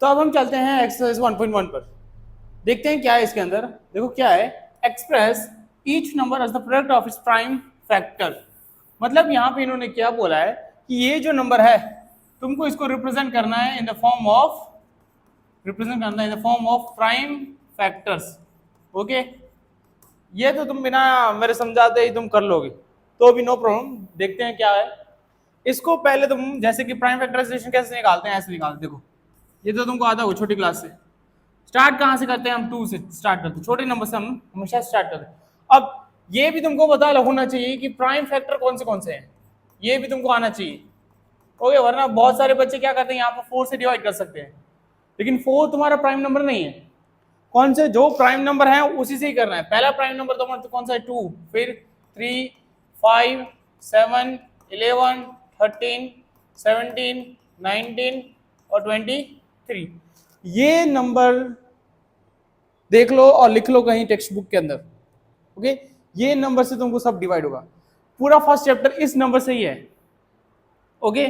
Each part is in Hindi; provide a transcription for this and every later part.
तो अब हम चलते हैं एक्सरसाइज 1.1 पर, देखते हैं क्या है इसके अंदर। देखो क्या है, express each number as the product of its prime factor. मतलब यहाँ पे इन्होंने क्या बोला है कि ये जो नंबर है तुमको इसको रिप्रेजेंट करना है in the form of, represent करना है in the form of prime factors. Okay, ये तो तुम बिना मेरे समझाते ही तुम कर लोगे, तो भी नो प्रॉब्लम। देखते हैं क्या है इसको। पहले तुम जैसे कि प्राइम फैक्टराइजेशन कैसे निकालते हैं, ऐसे निकालते। देखो ये तो तुमको आता होगा छोटी क्लास से। स्टार्ट कहाँ से करते हैं हम, 2 से स्टार्ट करते हैं, छोटे नंबर से हम हमेशा स्टार्ट करते हैं। अब ये भी तुमको पता होना चाहिए कि प्राइम फैक्टर कौन से हैं, ये भी तुमको आना चाहिए। ओके, वरना बहुत सारे बच्चे क्या करते हैं यहाँ पर 4 से डिवाइड कर सकते हैं, लेकिन 4 तुम्हारा प्राइम नंबर नहीं है। कौन से जो प्राइम नंबर है उसी से ही करना है। पहला प्राइम नंबर तुम्हारा कौन सा है, 2, फिर 3, 5, 7, 11, 13, 17, 19 और 23। ये नंबर देख लो और लिख लो कहीं टेक्स्ट बुक के अंदर। ओके, ये नंबर से तुमको सब डिवाइड होगा। पूरा फर्स्ट चैप्टर इस नंबर से ही है। ओके,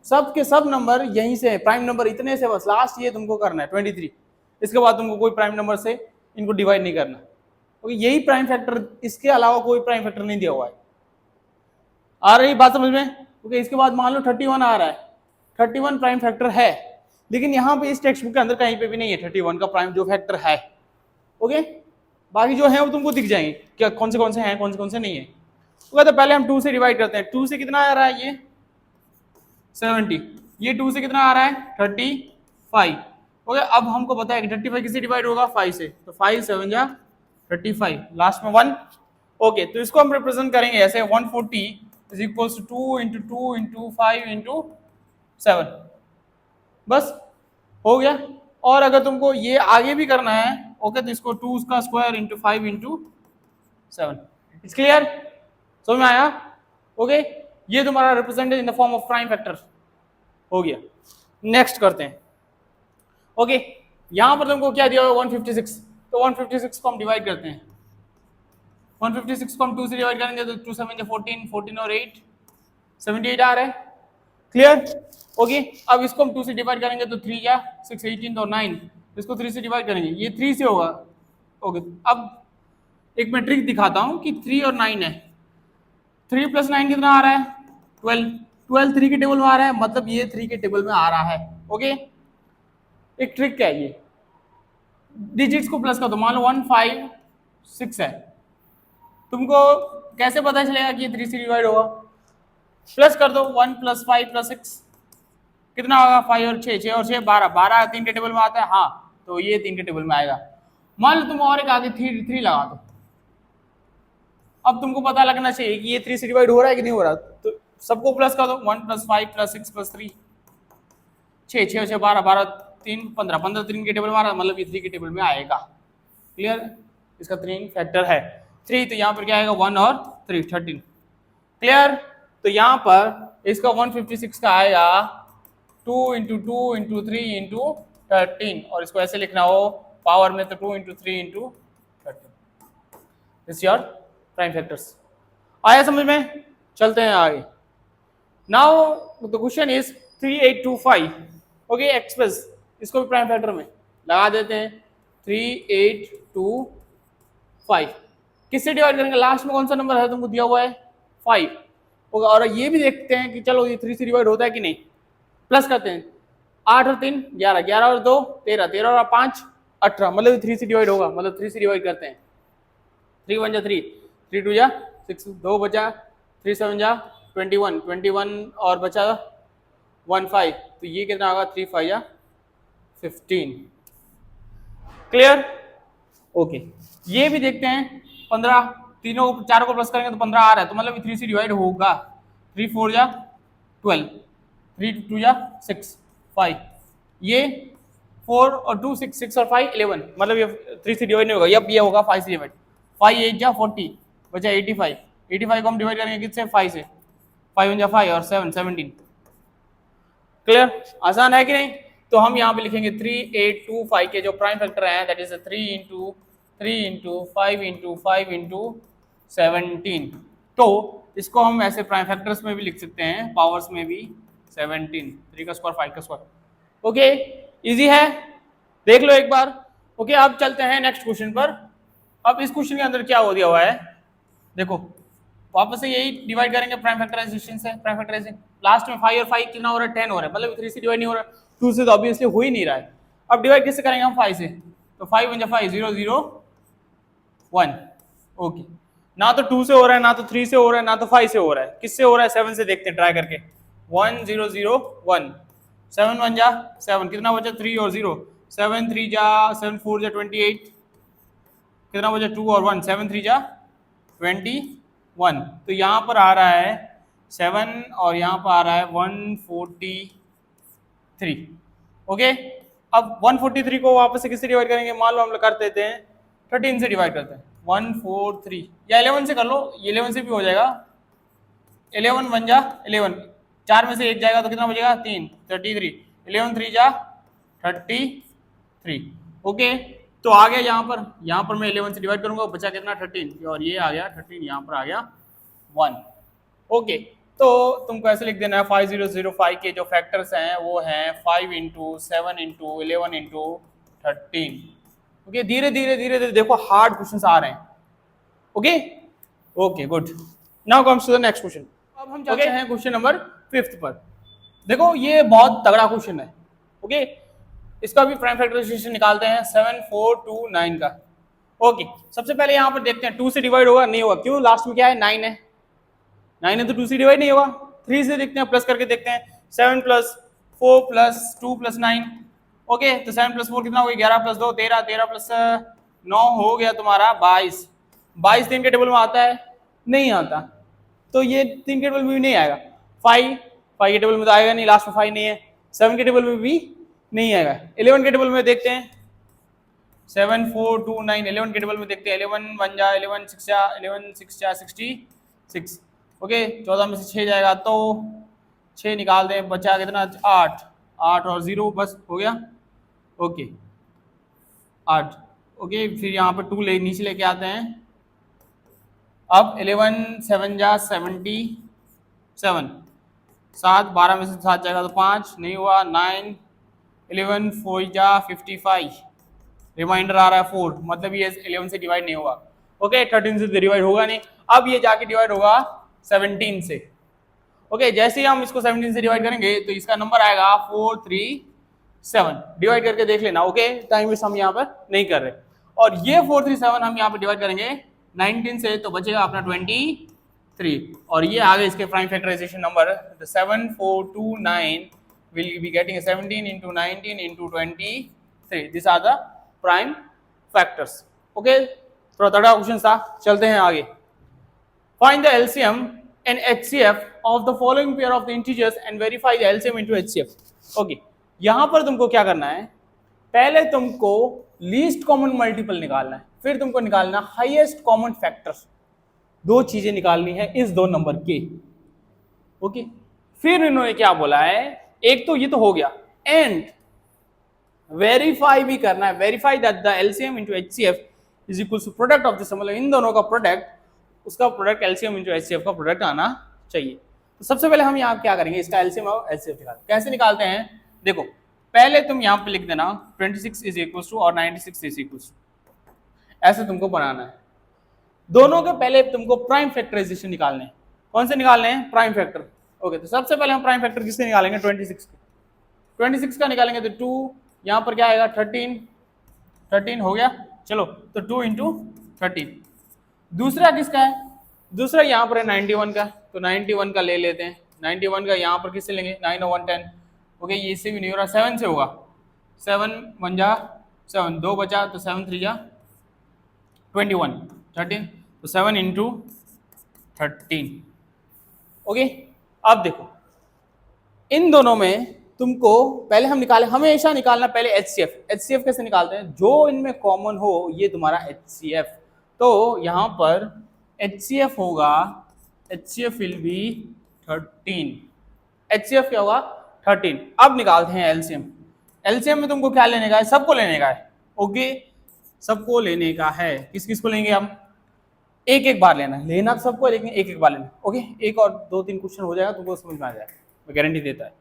सब के सब नंबर यहीं से है, प्राइम नंबर इतने से, बस लास्ट ये तुमको करना है 23। इसके बाद तुमको कोई प्राइम नंबर से इनको डिवाइड नहीं करना। ओके, यही प्राइम फैक्टर, इसके अलावा कोई प्राइम फैक्टर नहीं दिया हुआ है। आ रही बात समझ में? ओके, इसके बाद मान लो 31 आ रहा है, 31 प्राइम फैक्टर है, लेकिन यहाँ पे इस टेक्स्ट बुक के अंदर कहीं पे भी नहीं है 31 का प्राइम जो फैक्टर है। ओके, बाकी जो है वो तुमको दिख जाएंगे क्या कौन से हैं, कौन से नहीं है। ओके, तो पहले हम 2 से डिवाइड करते हैं। 2 से कितना आ रहा है, ये 70। ये 2 से कितना आ रहा है, 35। ओके, अब हमको पता है कि 35 किससे डिवाइड होगा, 5 से, तो 5 7 जा 35, लास्ट में 1। ओके, तो इसको हम रिप्रेजेंट करेंगे ऐसे, 140 is equals to 2 into 2 into 5 into 7। बस हो गया। और अगर तुमको ये आगे भी करना है, ओके, तो इसको 2 का square into 5 into 7। It's clear, समझ में आया? ओके, ये तुम्हारा represented in the form of prime factor हो गया। नेक्स्ट करते हैं। ओके, यहां पर तुमको क्या दिया हुआ, 156। तो 156 को हम डिवाइड करते हैं। 156 को हम 2 से डिवाइड करेंगे तो 2 7 14, 14 और 8 78 आ रहा है। क्लियर? ओके, अब इसको हम 2 से डिवाइड करेंगे तो 3 या 6 18 और 9, इसको 3 से डिवाइड करेंगे, ये 3 से होगा। ओके, अब एक मैं ट्रिक दिखाता हूं कि 3 और 9 है। 3 + 9 कितना आ रहा है, 12। 12 3 के टेबल में आ रहा है, मतलब ये 3 के टेबल में आ रहा है। ओके, एक ट्रिक है ये, डिजिट्स को प्लस कर दो। मान लो 1 5 6 है, तुमको कैसे पता चलेगा कि ये 3 से डिवाइड होगा? प्लस कर दो, 1 + 5 + 6 कितना होगा, 5 और 6, 6 और 6 12, 12 3 के टेबल में आता है, हाँ, तो ये 3 के टेबल में आएगा। मान लो तुम और एक आगे 3 लगा दो। अब तुमको पता लगना चाहिए कि ये 3 से डिवाइड हो रहा है कि नहीं हो रहा, तो सबको प्लस कर दो, 1 + 5 + 6 + 3 6, 6 6 12, 12 3 15, 15 3 के टेबल में आ रहा है, मतलब ये 3 के टेबल में आएगा। क्लियर? इसका 3 फैक्टर है 3, तो यहाँ पर क्या आएगा, 1 और 3 13। क्लियर? तो यहाँ पर इसका 156 का आएगा 2 × 2 × 3 × 13, और इसको ऐसे लिखना हो पावर में, तो 2 × 3 × 13 इज योर प्राइम फैक्टर्स। आया समझ में? चलते हैं आगे। Now the question is 3825। Okay, express इसको भी प्राइम फैक्टर में लगा देते हैं। 3825 किससे डिवाइड करेंगे, लास्ट में कौन सा नंबर है तुमको दिया हुआ है, 5। ओके, और ये भी देखते हैं कि चलो ये 3 से डिवाइड होता है कि नहीं। प्लस करते हैं, 8 और 3 11, 11 और 2 13, 13 और 5 18, मतलब 3 से डिवाइड होगा, मतलब 3 से डिवाइड करते हैं। 3 1 जा 3, 3 2 जा 6, 2 बचा, 3 7 जा 21, 21 और बचा 1 5, तो ये कितना होगा, 3 5 जा 15। क्लियर? ओके, ये भी देखते हैं। 15, तीनों चारों को प्लस करेंगे तो 15 आ रहा है, तो मतलब 3 से डिवाइड होगा। 3 4 जा 12, 3 2 जा 6 5, ये 4 और 2 6, 6 और 5 11, मतलब ये 3 से डिवाइड नहीं होगा। अब ये होगा 5 से डिवाइड। 5 8 जा 40, बचा 85। 85 को हम डिवाइड करेंगे किससे, 5 से, 5 1 जा 5 और 7 17। क्लियर? आसान है कि नहीं? तो हम यहाँ पे लिखेंगे 3825 के जो प्राइम फैक्टर है, दैट इज 3 × 3 × 5 × 5 × 17। तो इसको हम ऐसे प्राइम फैक्टर्स में भी लिख सकते हैं, पावर्स में भी 17, 3 का स्क्वायर 5 का स्क्वायर। ओके, इजी है, देख लो एक बार। ओके, अब चलते हैं नेक्स्ट क्वेश्चन पर। अब इस क्वेश्चन के अंदर क्या हो दिया हुआ है, देखो वापस से यही डिवाइड करेंगे प्राइम फैक्टराइजेशन से। प्राइम फैक्टराइजेशन लास्ट में 5 और 5 कितना हो रहा है, 10 हो रहा है, मतलब 3 से डिवाइड नहीं हो रहा है, 2 से तो ऑब्वियसली हो ही नहीं रहा है। अब डिवाइड किससे करेंगे हम, 5 से, तो 5 × 5 0 0 1। ओके, ना तो 2 से हो रहा है, ना तो 3 से हो रहा है, ना तो 5 से हो रहा है, किससे हो रहा है, 7 से देखते हैं ट्राई करके। 1 0 0 1, 7 1 जा 7, कितना बचा 3 और 0, 7 3 जा 7 4 जा 28, कितना बचा 2 और 1, 7 3 जा 21। तो यहाँ पर आ रहा है 7 और यहाँ पर आ रहा है 143। ओके, अब 143 को वापस से किससे डिवाइड करेंगे, मान लो हम लोग कर देते हैं 13 से डिवाइड करते हैं, 143 या 11 से कर लो, 11 से भी हो जाएगा। 11 1 जा 11, 4 में से 1 जाएगा तो कितना बचेगा 3, 33, 11 3 जा 33। ओके, तो आ गया यहाँ पर मैं 11 से डिवाइड करूंगा, बचा कितना 13, और ये आ गया 13, यहाँ पर आ गया 1। ओके, तो तुमको ऐसे लिख देना है 5005 के जो फैक्टर्स हैं वो हैं 5 × 7 × 11 × 13। ओके, धीरे धीरे देखो हार्ड क्वेश्चंस आ रहे हैं। Okay okay good, now comes to the next question. अब हम चलते हैं क्वेश्चन नंबर 5 पर। देखो ये बहुत तगड़ा क्वेश्चन है। ओके, इसका भी प्राइम फैक्टराइजेशन निकालते हैं 7 4 2 9 का। ओके, सबसे पहले यहाँ पर देखते हैं 2 से डिवाइड होगा, नहीं होगा, क्यों, लास्ट में क्या है 9 है, 9 है तो 2 से डिवाइड नहीं होगा। 3 से देखते हैं, प्लस करके देखते हैं, 7 + 4 + 2 + 9। ओके, तो 7 + 4 कितना हो गया 11 + 2 13, 13 + 9 हो गया तुम्हारा 22। 22 3 के टेबल में आता है, नहीं आता, तो ये 3 के टेबल में भी नहीं आएगा। 5 के टेबल में तो आएगा नहीं, लास्ट में 5 नहीं है। 7 के टेबल में भी नहीं आएगा। 11 के टेबल में देखते हैं, 7 4 2 9, 11 के टेबल में देखते हैं, 11 1 जा 11 6 जा 11 6 जा 66। ओके, 14 में से 6 जाएगा तो 6 निकाल दें, बचा कितना 8, 8 और 0 बस हो गया। ओके 8। ओके, फिर यहाँ पर 2 नीचे लेके आते हैं। अब 11 7 जा 77, 7 12 में से 7 जाएगा तो 5 नहीं हुआ, 9 11 4 जा 55, रिमाइंडर आ रहा है 4, मतलब ये 11 से डिवाइड नहीं होगा। ओके, 13 से डिवाइड होगा नहीं, अब ये जाके डिवाइड होगा 17 से। ओके, जैसे ही हम इसको 17 से डिवाइड करेंगे तो इसका नंबर आएगा 437। डिवाइड करके देख लेना। ओके, टाइम वेस्ट हम यहाँ पर नहीं कर रहे। और ये 437 हम यहाँ पर डिवाइड करेंगे 19 से, तो बचेगा अपना 23, और ये आगे इसके prime factorization number 7429 will be getting 17 × 19 × 23. These are the prime factors. Okay, थोड़ा तगड़ा क्वेश्चन था, चलते हैं आगे। Find the LCM and HCF of the following pair of the integers and verify the LCM into HCF. Okay, यहाँ पर तुमको क्या करना है, पहले तुमको लीस्ट कॉमन मल्टीपल निकालना है, फिर तुमको निकालना हाईएस्ट कॉमन फैक्टर्स। दो चीजें निकालनी है इस दो नंबर के। ओके, फिर इन्होंने क्या बोला है, एक तो ये तो हो गया, एंड वेरीफाई भी करना है, verify that the LCM into HCF is equal to product of this, मतलब इन दोनों का प्रोडक्ट, उसका प्रोडक्ट एलसीएम इनटू एचसीएफ का प्रोडक्ट आना चाहिए। तो सबसे पहले हम यहाँ क्या करेंगे, इसका एलसीएम और एचसीएफ निकालते। कैसे निकालते हैं, देखो पहले तुम यहाँ पे लिख देना 26 इज इक्वल टू और 96 इज इक्वल टू, ऐसे तुमको बनाना है। दोनों के पहले तुमको प्राइम फैक्टराइजेशन निकालने हैं। कौन से निकालने हैं, प्राइम फैक्टर। ओके, तो सबसे पहले हम प्राइम फैक्टर किससे निकालेंगे, 26 का। 26 का निकालेंगे तो 2, यहाँ पर क्या आएगा 13 हो गया, चलो तो 2 × 13। दूसरा किसका है, दूसरा यहाँ पर है 91 का, तो 91 का ले लेते हैं। 91 का यहाँ पर किससे लेंगे, 9 और 1 10। ओके, ये इससे भी नहीं हो रहा, 7 से होगा। 7 1 जा 7, 2 बचा तो 7 3 जा 21, 13, तो 7 × 13। ओके, अब देखो इन दोनों में तुमको पहले हम निकाले, हमेशा निकालना पहले एचसीएफ। एचसीएफ कैसे निकालते हैं, जो इनमें कॉमन हो ये तुम्हारा एचसीएफ। तो यहाँ पर एचसीएफ होगा, एचसीएफ विल बी 13। एचसीएफ क्या होगा 13। अब निकालते हैं एलसीएम। एलसीएम में तुमको क्या लेने का है, सबको लेने का है। ओके, सबको लेने का है, किस किस को लेंगे हम, एक एक बार लेना तो सबको, लेकिन एक एक बार लेना। ओके, एक और 2-3 क्वेश्चन हो जाएगा तुमको समझ में आ जाएगा, मैं गारंटी देता है।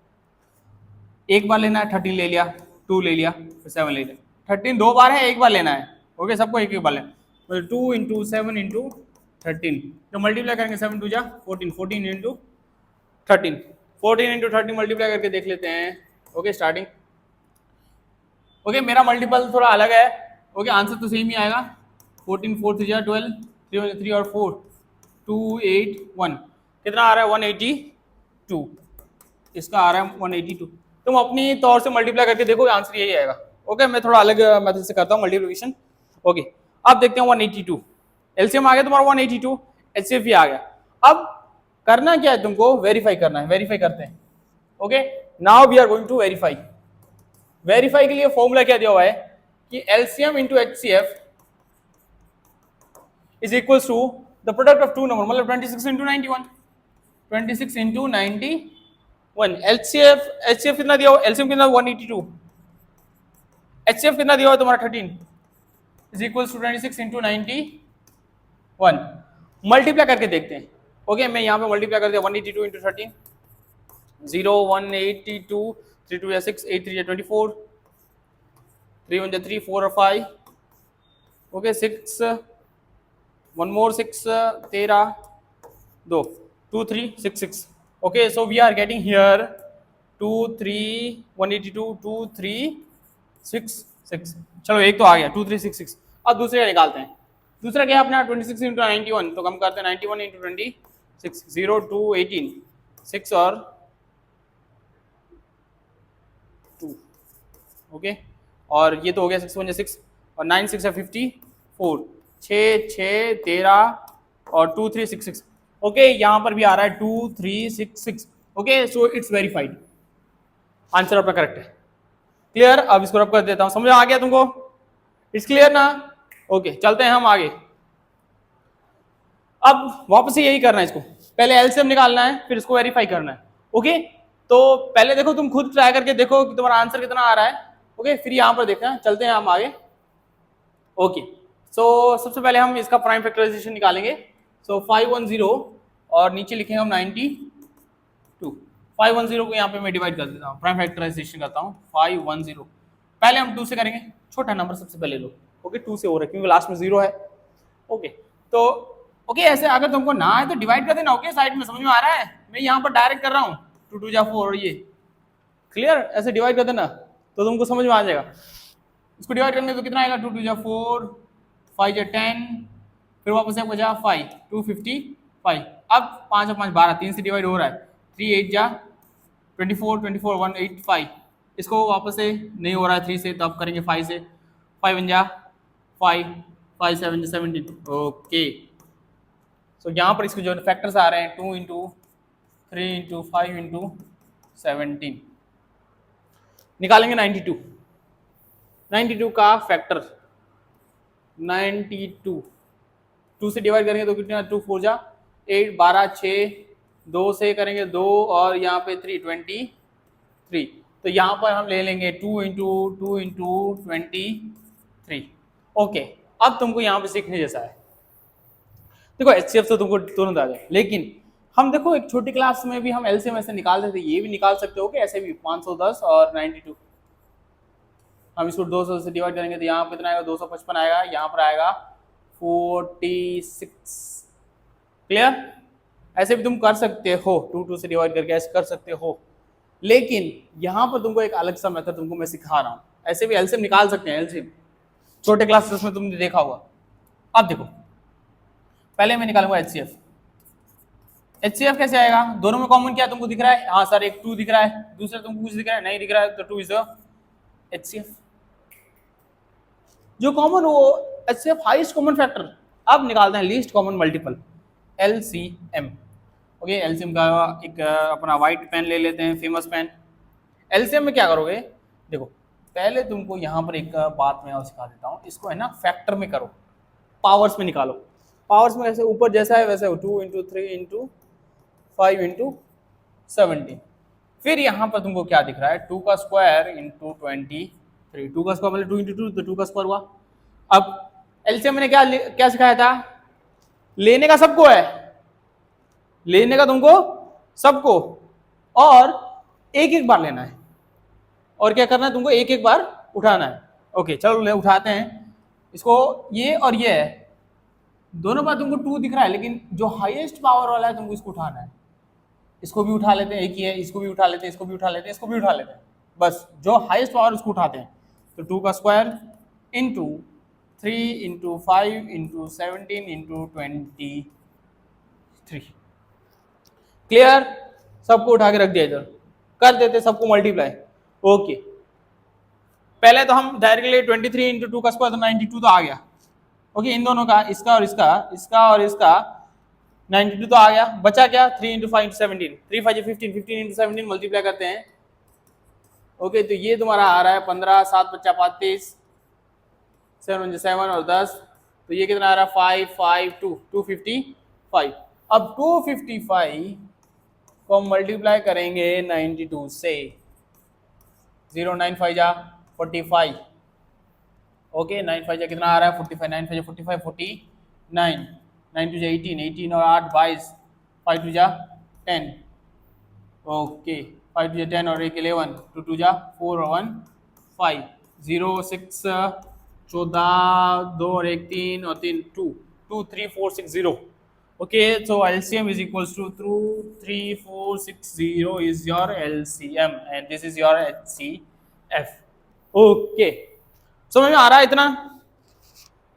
एक बार लेना है 13 ले लिया, 2 ले लिया, फिर 7 ले लिया। 13 2 बार है, एक बार लेना है। ओके, सबको एक एक बार लेना। तो 2 इंटू 7 इंटू 13, तो मल्टीप्लाई करेंगे 7 टू जा 14, 14 इंटू 13, 14 इंटू 13 मल्टीप्लाई करके देख लेते हैं। Okay, starting. ओके, मेरा मल्टीपल थोड़ा अलग है। ओके, आंसर तो सेम ही आएगा। 14 4 3 जा 12, 3 और 4 2 8 1, कितना आ रहा है 182, इसका आ रहा है 182। तुम अपनी तौर से मल्टीप्लाई करके देखो, आंसर यही आएगा। ओके, मैं थोड़ा अलग मेथड से करता हूँ मल्टीप्लिकेशन। ओके, अब देखते हैं 182, एलसीएम आ गया तुम्हारा 182, एचसीएफ भी आ गया। अब करना क्या है तुमको, वेरीफाई करना है। वेरीफाई करते हैं। Okay, now we are going to verify. Verify के लिए फॉर्मूला क्या दिया हुआ है कि LCM into HCF is equal to the product of two number, मतलब 26 इंटू 91, 26 इंटू 91। एचसीएफ कितना दिया हुआ, एलसीएम कितना 182, एचसीएफ कितना दिया हुआ तुम्हारा 13, is equal to 26 into 91। Multiply करके देखते हैं। ओके, मैं यहाँ पे मल्टीप्लाई कर दिया 182 इंटू 13, 0 182, 3 2 या 6, 8 3 या 24, 3 1 या 3 4 और 5। Okay, 6 1 more 6 13 2 2 3 6 6। Okay, so we are getting here 2 3 182 2 3 6 6। चलो एक तो आ गया 2 3 6 6। अब दूसरे का निकालते हैं। दूसरा क्या है अपना 26 इंटू 91, तो कम करते हैं 91 इंटू 26, 0 2 18 6 और 2। ओके, और ये तो हो गया 6 1 6 और 9 6 है 54, 6 6 13 और 2 3 6 6। ओके, यहाँ पर भी आ रहा है 2 3 6 6। Okay, so it's verified, answer आपका करेक्ट है। क्लियर? अब इसको रब कर देता हूं, समझ आ गया तुमको? इट्स क्लियर ना? ओके, चलते हैं हम आगे। अब वापस से यही करना है, इसको पहले एलसीएम निकालना है, फिर इसको वेरीफाई करना है। ओके, तो पहले देखो, तुम खुद ट्राई करके देखो कि तुम्हारा आंसर कितना आ रहा है। ओके, फिर यहाँ पर देखना, चलते हैं हम आगे। ओके, सो सबसे पहले हम इसका प्राइम फैक्टराइजेशन निकालेंगे। सो 510 और नीचे लिखेंगे हम 92। 510 को यहाँ पे मैं डिवाइड कर देता हूँ, प्राइम फैक्टराइजेशन करता हूँ। 510 पहले हम 2 से करेंगे, छोटा नंबर सबसे पहले लो। ओके, 2 से हो रहा है क्योंकि लास्ट में 0 है। ओके, तो ओके, ऐसे अगर तुमको ना है तो डिवाइड कर देना। ओके, साइड में समझ में आ रहा है? मैं यहाँ पर डायरेक्ट कर रहा हूँ, 2 2 जा 4 और ये क्लियर, ऐसे डिवाइड कर देना तो तुमको समझ में आ जाएगा। इसको डिवाइड करने तो कितना आएगा, 2 2 जा 4, 5 जा 10, फिर वापस से बचा 5, 255। अब 5 और 5 12, 3 से डिवाइड हो रहा है। 3 8 जा 24, 24 185। इसको वापस से नहीं हो रहा है 3 से, तो अब करेंगे 5 से। 5 1 जा 5, 5 7 जा 17। ओके, सो यहाँ पर इसके जो फैक्टर्स आ रहे हैं 2 इंटू 3 इंटू 5 इंटू 17। निकालेंगे 92। 92 का फैक्टर 92, 2 से डिवाइड करेंगे तो कितना, 2 4 जा 8, 12 6, 2 से करेंगे 2 और यहाँ पे 3 23। तो यहाँ पर हम ले लेंगे 2 इंटू 23। ओके, अब तुमको यहाँ पे सीखने जैसा है। देखो एचसीएफ तो तुमको तुरंत आ जाए, लेकिन हम देखो एक छोटी क्लास में भी हम एलसीएम ऐसे निकाल देते, ये भी निकाल सकते हो कि ऐसे भी 510 और 92। हम इसको 200 से डिवाइड करेंगे तो यहाँ पे कितना आएगा, 255 आएगा, यहाँ पर आएगा 46। क्लियर? ऐसे भी तुम कर सकते हो, 2 2 से डिवाइड करके ऐसे कर सकते हो, लेकिन यहाँ पर तुमको एक अलग सा मेथड तुमको मैं सिखा रहा हूँ। ऐसे भी एलसीएम निकाल सकते हैं, एलसीएम छोटे क्लासेस में तुमने देखा होगा। अब देखो, पहले मैं निकालूंगा एचसीएफ। एचसीएफ कैसे आएगा, दोनों में कॉमन क्या तुमको दिख रहा है? हाँ सर, एक 2 दिख रहा है, दूसरा तुमको कुछ दिख रहा है? नहीं दिख रहा है, तो 2 इज एचसीएफ। जो कॉमन वो एचसीएफ हाईएस्ट कॉमन फैक्टर। अब निकालते हैं least common multiple, LCM. Okay, LCM का एक अपना वाइट पेन ले लेते हैं, फेमस पेन। एलसीएम में क्या करोगे, देखो पहले तुमको यहाँ पर एक बात मैं और सिखा देता हूँ, इसको है ना फैक्टर में करो, पावर्स में निकालो। पावर्स में कैसे, ऊपर जैसा है वैसे हो, 2 इंटू 3 इंटू 5 इंटू 17। फिर यहाँ पर तुमको क्या दिख रहा है, 2 का स्क्वायर इंटू 23। 2 का स्क्वायर मतलब 2 इंटू 2, तो 2 का स्क्वायर हुआ। अब एलसीएम मैंने क्या सिखाया था, लेने का सबको है, लेने का तुमको सबको, और एक एक बार लेना है। और क्या करना है तुमको, एक एक बार उठाना है। ओके चलो ले उठाते हैं इसको, ये और ये है, दोनों बार तुमको 2 दिख रहा है, लेकिन जो हाईएस्ट पावर वाला है तुमको इसको उठाना है। इसको भी उठा लेते हैं, एक ही है, इसको भी उठा लेते हैं, इसको भी उठा लेते हैं, इसको भी उठा लेते हैं, बस जो हाईएस्ट पावर उसको उठाते हैं। तो 2 का square into 3 into 5 into 17 into 23। Clear, सबको उठा के रख दिया इधर, कर देते सबको मल्टीप्लाई। ओके पहले तो हम डायरेक्टली 23 इंटू 2 का स्क्वायर तो 92 तो आ गया। ओके इन दोनों का, इसका और इसका, इसका और इसका 92 तो आ गया। बचा क्या, 3 इंटू 5 इंटू 17, 3 5 15, 15 इंटू 17 मल्टीप्लाई करते हैं। ओके तो ये तुम्हारा आ रहा है 15, 7 बच्चा 35, 7 7 और 10, तो ये कितना आ रहा है 5 5 2 255। अब 255 को हम मल्टीप्लाई करेंगे 92 से, 0 9 5 जा 45। ओके 9 5 जा कितना आ रहा है 45, 9 5 जा 45 49, 9 2 जा 18, 18 और 8 22, 5 2 जा 10। ओके 5 2 जा 10 और 1 11, 2 2 जा 4 और 1 5, 0 6 14, 2 और 1 3 और 3 2 2 3 4 6 0। Okay, so LCM is equals to 2 3 4 6 0 is your LCM and this is your HCF. Okay, समझ में आ रहा है इतना?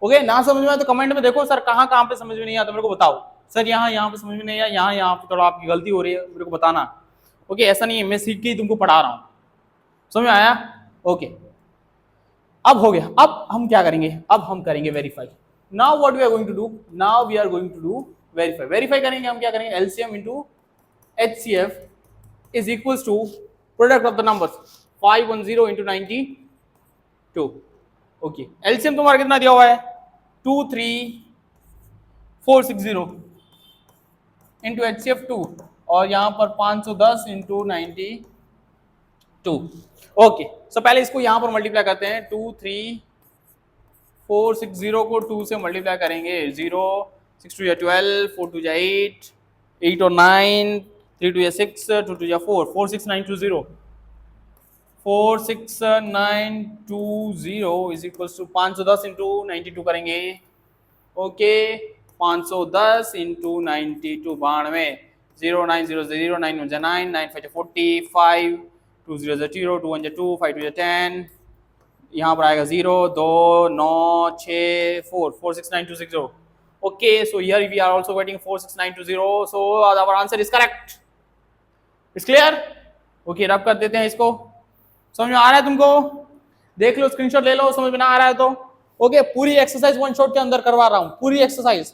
ओके ना समझ में आया तो कमेंट में देखो सर कहाँ कहाँ पे समझ में नहीं आता मेरे को बताओ, सर यहाँ पे समझ में नहीं आया, यहाँ पे थोड़ा आपकी गलती हो रही है मेरे को बताना। ओके ऐसा नहीं है मैं सीख के ही तुमको पढ़ा रहा हूँ, समझ में आया? ओके अब हो गया, अब हम क्या करेंगे, अब हम करेंगे verify. Now what we are going to do, now we are going to do verify. Verify करेंगे हम क्या करेंगे, LCM into HCF is equals to product of the numbers 510 into 92। Okay LCM तुम्हारा कितना दिया हुआ है 23460 इंटू एचसीएफ 2 और यहाँ पर 510 इंटू 92। ओके सो पहले इसको यहाँ पर मल्टीप्लाई करते हैं, 23460 को 2 से मल्टीप्लाई करेंगे, 0 6 2 12, 4 2 8, 8 और 9, 3 2 6, 2 2 4, 46920, 46920 इज इक्वल्स टू 510 इंटू 92 करेंगे। ओके 510 इंटू 92 92, 0 9 0 0 9 1 9 9 5 45, 2 0 0 2 1 2 5 2 10, यहाँ पर आएगा 0 2 9 6 4 46920। Okay, so here we are also getting 46920, so our answer is correct. It's clear? Okay, रब कर देते हैं इसको। समझ में आ रहा है तुमको? देख लो स्क्रीनशॉट ले लो, समझ में ना आ रहा है तो। ओके पूरी एक्सरसाइज वन शॉट के अंदर करवा रहा हूँ, पूरी एक्सरसाइज।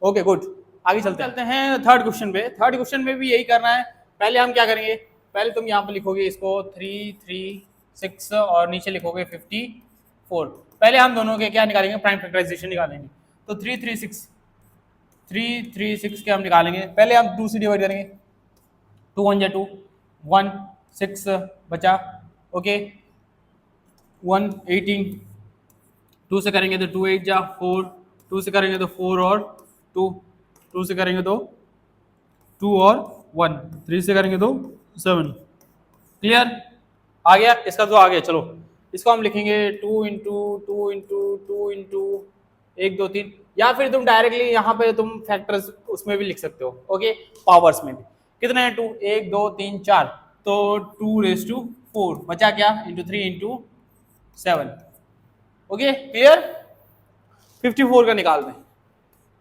ओके गुड, आगे चलते हैं थर्ड क्वेश्चन पे। थर्ड क्वेश्चन में भी यही करना है। पहले हम क्या करेंगे, पहले तुम यहाँ पर लिखोगे इसको 336 और नीचे लिखोगे 54। पहले हम दोनों के क्या निकालेंगे, प्राइम फैक्टराइजेशन निकालेंगे। तो 336 के हम निकालेंगे, पहले हम 2 से डिवाइड करेंगे, 2 1 2 1 6 बचा। ओके 1 18, 2 से करेंगे तो 2 8 जा 4, 2 से करेंगे तो 4 और 2, 2 से करेंगे तो 2 और 1, 3 से करेंगे तो 7। क्लियर आ गया, इसका तो आ गया। चलो इसको हम लिखेंगे 2 इंटू 2 इंटू 2 इंटू 1 2 3, या फिर तुम डायरेक्टली यहाँ पे तुम फैक्टर्स उसमें भी लिख सकते हो। ओके पावर्स में भी कितने हैं 2 1 2 3 4, तो 2⁴ बचा क्या इंटू 3 इंटू 7। ओके क्लियर, 54 का निकाल दें।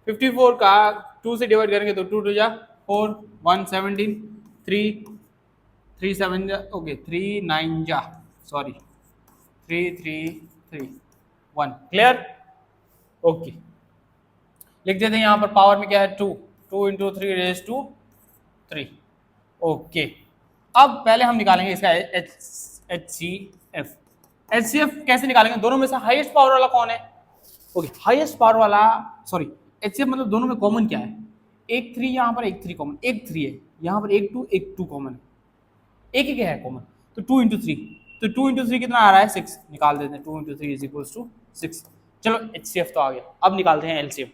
54 का 2 से डिवाइड करेंगे तो 2 2 जा 4 1 17, 3 3 7 जा, ओके 3 9 जा, सॉरी 3 3 3 1। क्लियर ओके लिख देते हैं यहाँ पर पावर में क्या है 2 2 इंटू 3 रेज टू 3। ओके अब पहले हम निकालेंगे इसका HCF कैसे निकालेंगे, दोनों में से हाईएस्ट पावर वाला कौन है। ओके हाईएस्ट पावर वाला, सॉरी HCF मतलब दोनों में कॉमन क्या है, एक 3 यहाँ पर, एक 3 कॉमन, एक 3 है यहाँ पर, एक 2 कॉमन है, एक ही क्या है कॉमन, तो 2 इंटू 3, तो 2 इंटू 3 कितना आ रहा है 6, निकाल देते हैं 2 इंटू 3 इज इक्वल्स टू 6। चलो HCF तो आ गया, अब निकालते हैं LCM।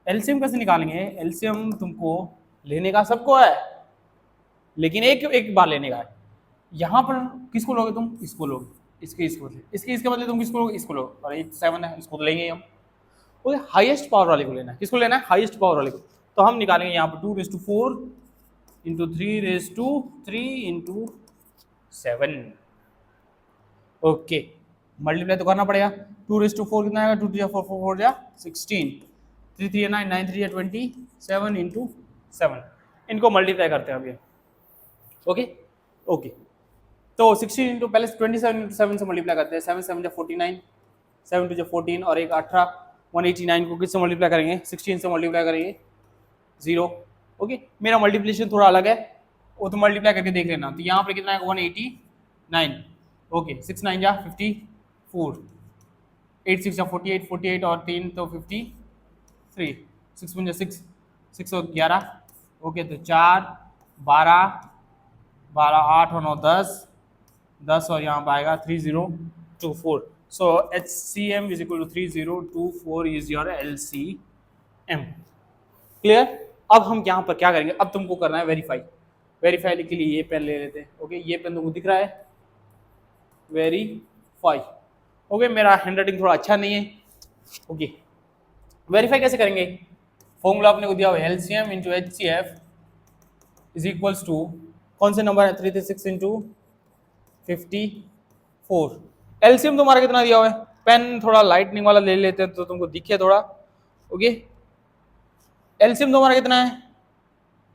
LCM कैसे निकालेंगे, LCM तुमको लेने का सबको है, लेकिन एक बार लेने का है। यहाँ पर किसको लोगे तुम, इसको लोगे, इसके बदले तुम किसको लोगे, इसको लोगे, और 7 है, इसको तो लेंगे ही हम। ओके, हाईएस्ट पावर वाले को लेना है, किसको लेना है, हाईएस्ट पावर वाले को। तो हम निकालेंगे यहाँ पर 2⁴ इंटू 3⁵ इंटू 7। ओके, मल्टीप्लाई तो करना पड़ेगा। 2⁴ कितना आएगा, 2 4 4 4 जा 16, 3 3 9 9 3 27 इंटू 7। इनको मल्टीप्लाई करते हैं अभी। ओके ओके, तो 16 इंटू पहले 27 इंटू 7 से मल्टीप्लाई करते हैं। 7 7 49, 7 2 14 और एक 18, 189 को किससे मल्टीप्लाई करेंगे, 16 से मल्टीप्लाई करेंगे, 0। ओके, मेरा मल्टीप्लिकेशन थोड़ा अलग है, वो तो मल्टीप्लाई करके देख लेना। तो यहाँ पर कितना है, 189। ओके, 6 9 जा 54, 8 6 जा 48, 48 और 3 तो 53, 6 1 6, 6 और 11। ओके, तो 4 12 12 8 और 9 10 और यहाँ पर आएगा 3024। So HCM is equal to 3024 is your LCM। Clear. अब हम यहाँ पर क्या करेंगे, अब तुमको करना है वेरीफाई। वेरीफाई के लिए ये पेन ले लेते हैं। ओके, ये पेन तुमको दिख रहा है, वेरीफाई। ओके, मेरा हैंडराइटिंग थोड़ा अच्छा नहीं है। ओके, वेरीफाई कैसे करेंगे, फॉर्मूला अपने को दिया हुआ है, LCM into HCF is equals to, कौन से नंबर है, 336 इंटू 54। LCM तुम्हारा कितना दिया हुआ है, पेन थोड़ा लाइटनिंग वाला ले लेते हैं तो तुमको दिखे थोड़ा। ओके, LCM तुम्हारा कितना है,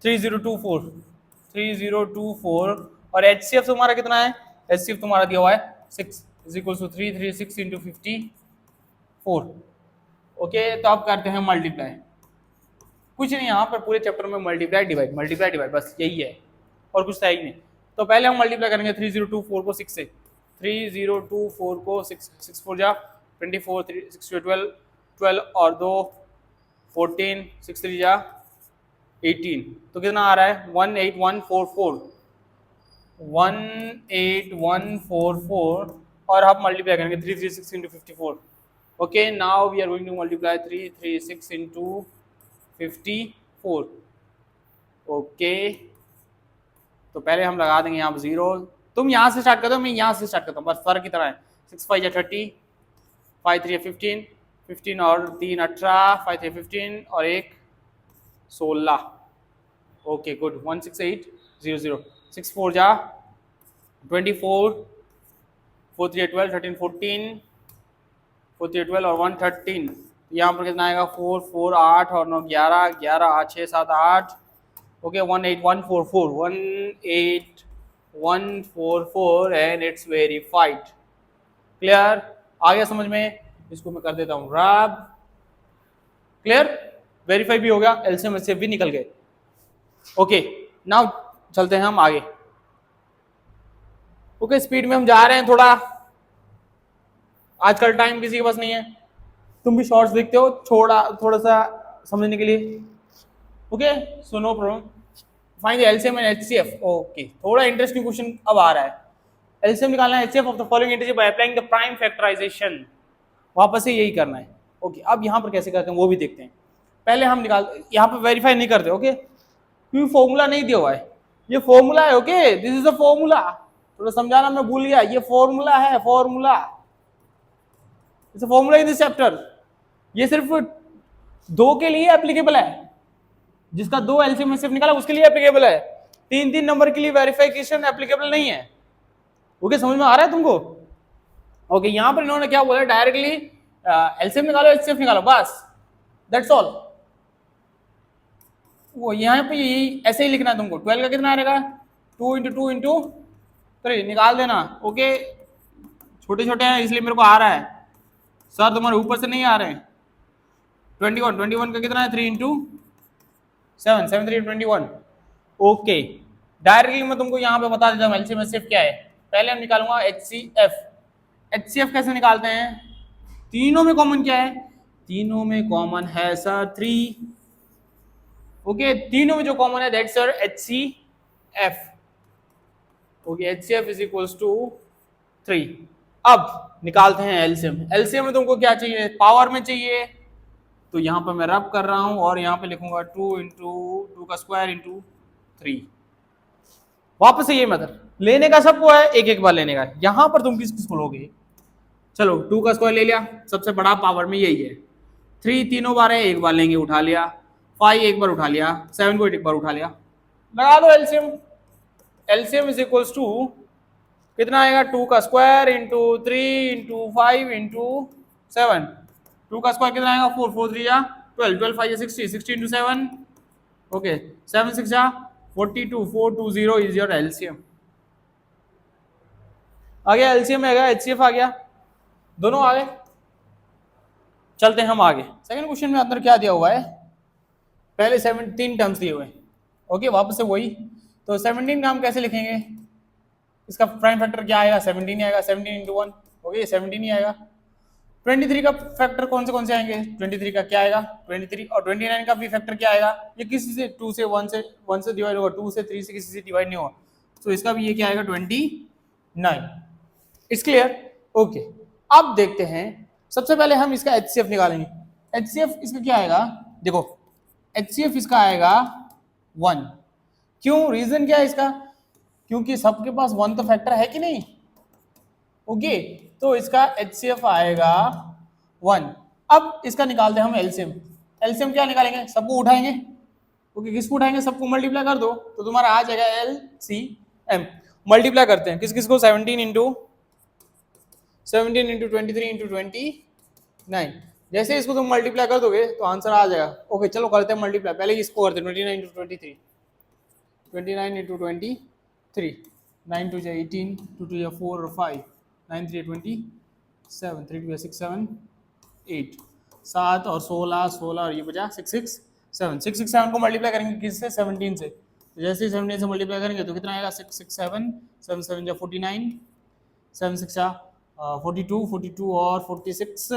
3024 और HCF तुम्हारा कितना है, HCF तुम्हारा दिया हुआ है 6 is equal to 336 into 54। Okay, तो अब करते हैं मल्टीप्लाई। कुछ नहीं, यहाँ पर पूरे चैप्टर में मल्टीप्लाई डिवाइड बस यही है, और कुछ था ही नहीं। तो पहले हम मल्टीप्लाई करेंगे 3024 को 6 से, 3024 को 6 4 जा 24, 6 12 12 और 2 14, 6 3 जा 18, तो कितना आ रहा है, 18144 18144। और आप मल्टीप्लाई करेंगे 336 into 54। Okay, now we are going to multiply 336 into 54। Okay, तो पहले हम लगा देंगे यहाँ पर 0। तुम यहाँ से स्टार्ट कर दो, मैं यहाँ से स्टार्ट करता हूँ, बस फर्क कितना है, 6 5 या 30, 5 3 15, 15 और 3 18, 5 3 15 और एक 16। ओके गुड, 168 0 0, 6 4 जा 24, 4 3 12, 13 14, 4 3 12 और 1 13। यहाँ पर कितना आएगा, 4 4 8 और 9 11, 11 6 7 8। Okay, 18144 and it's verified. Clear, आ गया समझ में। इसको मैं कर देता हूँ रब। क्लियर, वेरीफाई भी हो गया, LCM HCF भी निकल गए। ओके, नाउ चलते हैं हम आगे। ओके, स्पीड में हम जा रहे हैं थोड़ा, आजकल टाइम किसी के पास नहीं है, तुम भी शॉर्ट्स देखते हो थोड़ा सा समझने के लिए। Okay, so no problem, find the LCM and HCF। Okay, थोड़ा इंटरेस्टिंग क्वेश्चन अब आ रहा है। LCM निकालना है HCF of the following integer by applying the prime factorization. वापस से यही करना है। ओके, अब यहाँ पर कैसे करते हैं वो भी देखते हैं। पहले हम यहाँ पर वेरीफाई नहीं करते। ओके, क्योंकि फॉर्मूला नहीं दिया हुआ है, ये फॉर्मूला है। Okay, this is the formula, थोड़ा समझाना मैं भूल गया, ये फॉर्मूला है, फॉर्मूला इन दिस चैप्टर। ये सिर्फ 2 के लिए एप्लीकेबल है, जिसका 2 LCM HCF निकाला उसके लिए एप्लीकेबल है। 3 नंबर के लिए वेरिफिकेशन एप्लीकेबल नहीं है। ओके, समझ में आ रहा है तुमको। ओके, यहाँ पर इन्होंने क्या बोला, डायरेक्टली LCM निकालो HCF निकालो, बस दैट्स ऑल। वो यहाँ पे ऐसे ही लिखना है तुमको। 12 का कितना आएगा, 2 इंटू 2 इंटू 3 निकाल देना। ओके, छोटे छोटे हैं इसलिए मेरे को आ रहा है, सर तुम्हारे ऊपर से नहीं आ रहे हैं। 21 का कितना है, 3 इंटू 7 7 3 21। ओके, डायरेक्टली मैं तुमको यहाँ पे बता देता हूँ LCM HCF क्या है। पहले हम निकालूंगा HCF कैसे निकालते हैं, तीनों में कॉमन क्या है, तीनों में कॉमन है सर 3। ओके, तीनों में जो कॉमन है that's sir HCF। Okay, HCF is equals to 3। अब निकालते हैं LCM में तुमको क्या चाहिए, पावर में चाहिए, तो यहाँ पर मैं रब कर रहा हूं और यहाँ पे लिखूंगा 2 इंटू 2 का स्क्वायर इंटू 3। वापस से ये मेथड, लेने का सबको है, एक एक बार लेने का। यहां पर तुम किस किसको लोगे? चलो 2 का स्क्वायर ले लिया, सबसे बड़ा पावर में यही है। 3 तीनों बार है, एक बार लेंगे, उठा लिया। 5 एक बार उठा लिया, 7 को एक बार उठा लिया। लगा दो LCM. LCM is equals to कितना आएगा? 2 का स्क्वायर इंटू 3 इंटू 5 इंटू 7। 2 का स्क्वायर कितना आएगा? 4, 4 3 या 12, 12 5 या 60, 60 इंटू 7, ओके 7 6 या 42, 420 इज योर एलसीएम। आ गया एलसीएम, आ गया एचसीएफ, आ गया, दोनों आ गए। चलते हैं हम आगे। सेकंड क्वेश्चन में अंदर क्या दिया हुआ है? पहले 17 टर्म्स दिए हुए हैं, ओके वापस से वही। तो 17 का हम कैसे लिखेंगे? इसका प्राइम फैक्टर क्या आएगा? 17 ही आएगा, 17 इंटू 1, ओके 17 ही आएगा। 23 का फैक्टर कौन से आएंगे? 23 का क्या आएगा? 23, और 29 का भी फैक्टर क्या आएगा? ये किसी से 2 से 1 से डिवाइड होगा, 2 से 3 से किसी से डिवाइड नहीं होगा, तो इसका भी ये क्या आएगा? 29। It's clear, okay. अब देखते हैं, सबसे पहले हम इसका एचसीएफ निकालेंगे। एचसीएफ इसका क्या आएगा? देखो एचसीएफ इसका आएगा 1। क्यों? रीजन क्या है इसका? क्योंकि सबके पास 1 तो फैक्टर है कि नहीं, ओके तो इसका एचसीएफ आएगा 1। अब इसका निकालते हैं हम एलसीएम। एलसीएम क्या निकालेंगे? सबको उठाएंगे, ओके किसको उठाएंगे? सबको मल्टीप्लाई कर दो तो तुम्हारा आ जाएगा एलसीएम। मल्टीप्लाई करते हैं किस किस को? 17 इंटू 23 इंटू 29। जैसे इसको तुम मल्टीप्लाई कर दोगे तो आंसर आ जाएगा। ओके चलो करते हैं मल्टीप्लाई, पहले इसको करते हैं 29 इंटू 23, 29 इंटू 23, 9 टू 18, 2 टू 4 और 5, 9 3 27, 3 टू 6 7 8, 7 और 16, 16 और ये बचा 6 6 7, 6 6 7 को मल्टीप्लाई करेंगे किससे? 17 से। तो जैसे ही 17 से मल्टीप्लाई करेंगे तो कितना आएगा? 6 6 7, 7 7 जा 49, 7 6 जा 42, 42 और 46,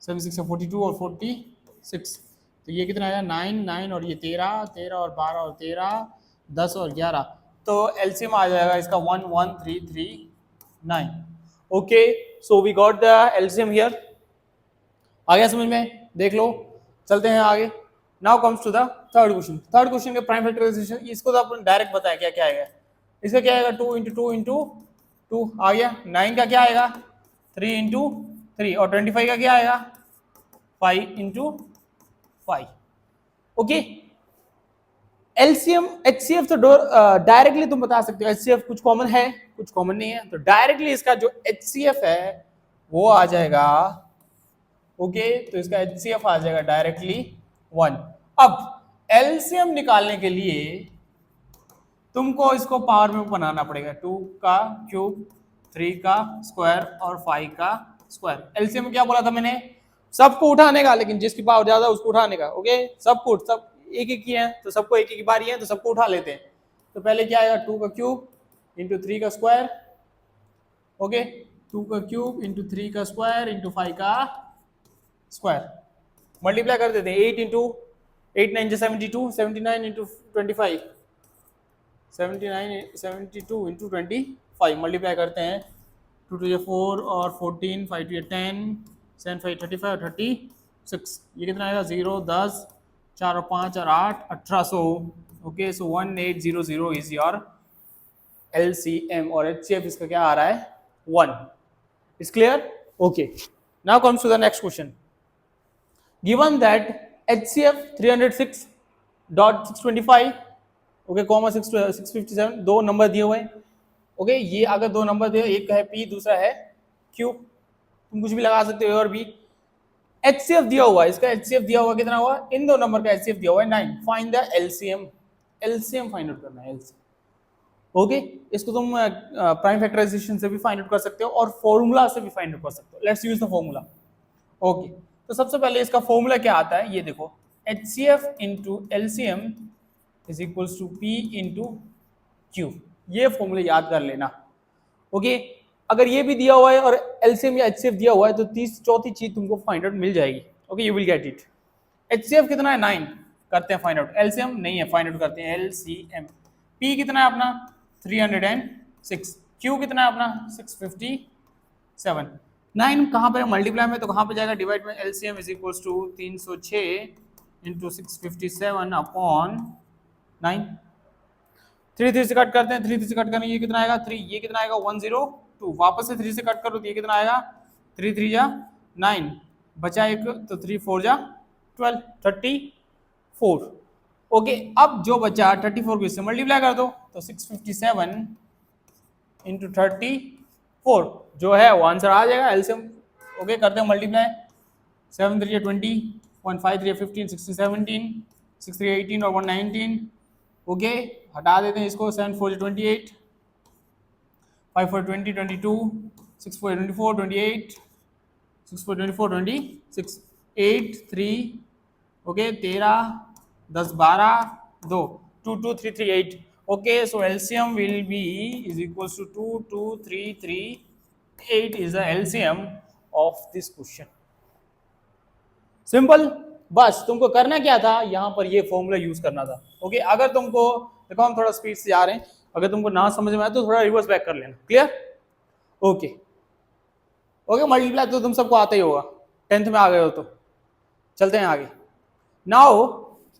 7 6 जा 42 और 46, तो ये कितना आएगा? 9 9 और ये 13, 13 और 12 और 13, 10 और 11, तो एलसीएम आ जाएगा इसका 11339। Okay so we got the LCM here. आ गया समझ में? देख लो, चलते हैं आगे। Now comes to the third question. Third question के प्राइम फैक्टराइजेशन, इसको तो अपन डायरेक्ट बताया क्या क्या आएगा। इसका क्या आएगा? 2 इंटू 2 इंटू 2 आ गया। 9 का क्या आएगा? 3 इंटू 3, और 25 का क्या आएगा? 5 इंटू 5, ओके। एलसीएम एचसीएफ तो डायरेक्टली तुम बता सकते हो। एचसीएफ कुछ कॉमन है, कुछ कॉमन नहीं है, तो डायरेक्टली इसका जो एचसीएफ है वो आ जाएगा, ओके तो इसका एचसीएफ आ जाएगा डायरेक्टली 1। अब एलसीएम निकालने के लिए तुमको इसको पावर में बनाना पड़ेगा। 2 का क्यूब, 3 का स्क्वायर और 5 का स्क्वायर। एलसीएम में क्या बोला था मैंने? सबको उठाने का, लेकिन जिसकी पावर ज्यादा उसको उठाने का, ओके सबको, सब एक एक ही है तो सबको एक एक बारी है तो सबको उठा लेते हैं। तो पहले क्या आएगा? 2 का क्यूब इंटू 3 का स्क्वायर, ओके 2 का क्यूब इंटू 3 का स्क्वायर इंटू 5 का स्क्वायर। मल्टीप्लाई कर देते हैं, 8 इंटू 8 9 72, 79 इंटू 25, 72 इंटू 25 मल्टीप्लाई करते हैं। 2 टू 4 और 14, 5 टू 10, 7 5 35 और 36, ये कितना आएगा? 0 10 4 और 5 और 8 1800, okay so 1800 is your LCM, और एचसीएफ इसका क्या आ रहा है? 1। Is clear? Okay now comes to the next question. Given that HCF 306.625, okay comma 657, दो नंबर दिए हुए हैं, ओके ये अगर दो नंबर दिए, एक है पी दूसरा है क्यू, तुम कुछ भी लगा सकते हो, और भी एचसीएफ दिया हुआ है, इसका एचसीएफ दिया हुआ कितना हुआ? इन दो नंबर का एचसीएफ दिया हुआ है 9। Find the LCM, LCM find out करना है एलसीएम, ओके इसको तुम प्राइम फैक्टराइजेशन से भी फाइंड आउट कर सकते हो और फॉर्मूला से भी फाइंड आउट कर सकते हो। Let's use the formula, okay तो सबसे पहले इसका फॉर्मूला क्या आता है ये देखो, HCF into LCM is equals to P into Q, ये फॉर्मूला याद कर लेना, ओके अगर ये भी दिया हुआ है और एलसीएम या एचसीएफ दिया हुआ है तो चौथी चीज तुमको फाइंड आउट मिल जाएगी, okay you will get it. HCF कितना है? 9, करते हैं फाइंड आउट। एलसीएम नहीं है, फाइंड आउट करते हैं एलसीएम। पी कितना है अपना? 306। क्यू कितना है अपना? 657। 9 कहाँ पे? मल्टीप्लाई में, तो कहाँ पे जाएगा? डिवाइड में। LCM is equals to 306 into 657 upon 9, 3 3 से कट करते हैं, 3 3 से कट करेंगे, ये कितना आएगा 3, ये कितना आएगा 102, वापस से 3 से कट करो तो ये कितना आएगा 3 3 जा 9, बचा एक तो 3 4 जा 12, 34। ओके, अब जो बचा 34 को इससे मल्टीप्लाई कर दो तो 657 इंटू 34 जो है वो आंसर आ जाएगा एलसीएम। ओके, करते हैं मल्टीप्लाई, 7 3 20, 1 5 3 15, 16 17, 6 3 18 और 1 19। ओके, हटा देते हैं इसको, 7 4 28, 5 4 20 22, 6 4 24 28, 6 4 24 26, 8 3, okay 13, 10 12, 2 2 2 3 3 8। Okay, so LCM will be is equals to 2 2 3 3 8 is the LCM of this question। Simple, बस तुमको करना क्या था, यहाँ पर ये फॉर्मूला यूज करना था। ओके, अगर तुमको देखो हम थोड़ा स्पीड से जा रहे हैं, अगर तुमको ना समझ में आए तो थोड़ा रिवर्स बैक कर लेना। क्लियर? ओके ओके, मल्टीप्लाई तो तुम सबको आता ही होगा, 10th में आ गए हो तो। चलते हैं आगे। नाउ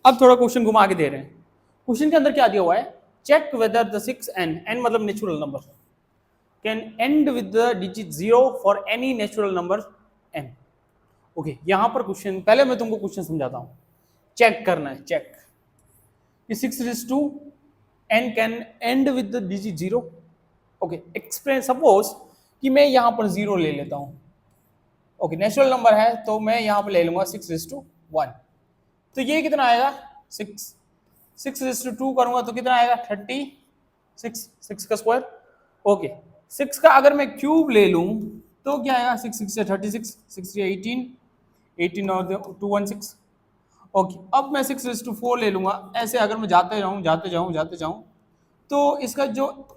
अब थोड़ा क्वेश्चन घुमा के दे रहे हैं। क्वेश्चन के अंदर क्या दिया हुआ है, check whether the 6n, n मतलब natural number, can end with the digit 0 for any natural number n। Okay, यहां पर क्वेश्चन, पहले मैं तुमको क्वेश्चन समझाता हूं, चेक करना है, check 6n can end with the digit 0। Okay, explain, suppose कि मैं यहां पर 0 ले लेता हूं। ओके, नेचुरल नंबर है तो मैं यहां पर ले लूंगा 6:1, तो ये कितना आएगा 6, 6:2 करूंगा तो कितना आएगा 36, 6 का स्क्वायर। ओके, 6 का अगर मैं क्यूब ले लूं तो क्या आएगा, 6 6 से 36, 6 3 18, 18 और 2 16। ओके, अब मैं 6:4 ले लूंगा, ऐसे अगर मैं जाते जाऊं तो इसका जो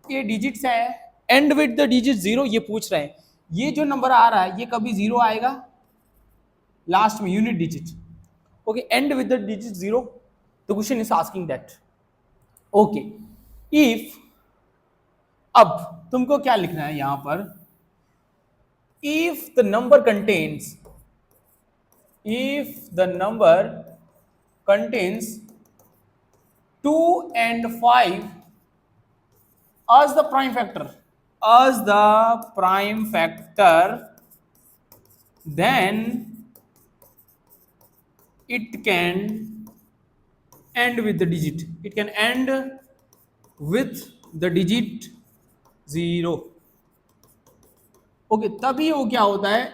ये डिजिट्स है एंड विद द डिजिट 0, ये पूछ रहे हैं, ये जो नंबर आ रहा है ये कभी 0 आएगा लास्ट में, unit digit. Okay, and with the digit 0, the question is asking that. Okay, if, अब तुमको क्या लिखना है यहां पर, if the number contains 2 and 5 as the prime factor, then it can end with the digit, it can end with the digit 0। Okay, तभी वो क्या होता है,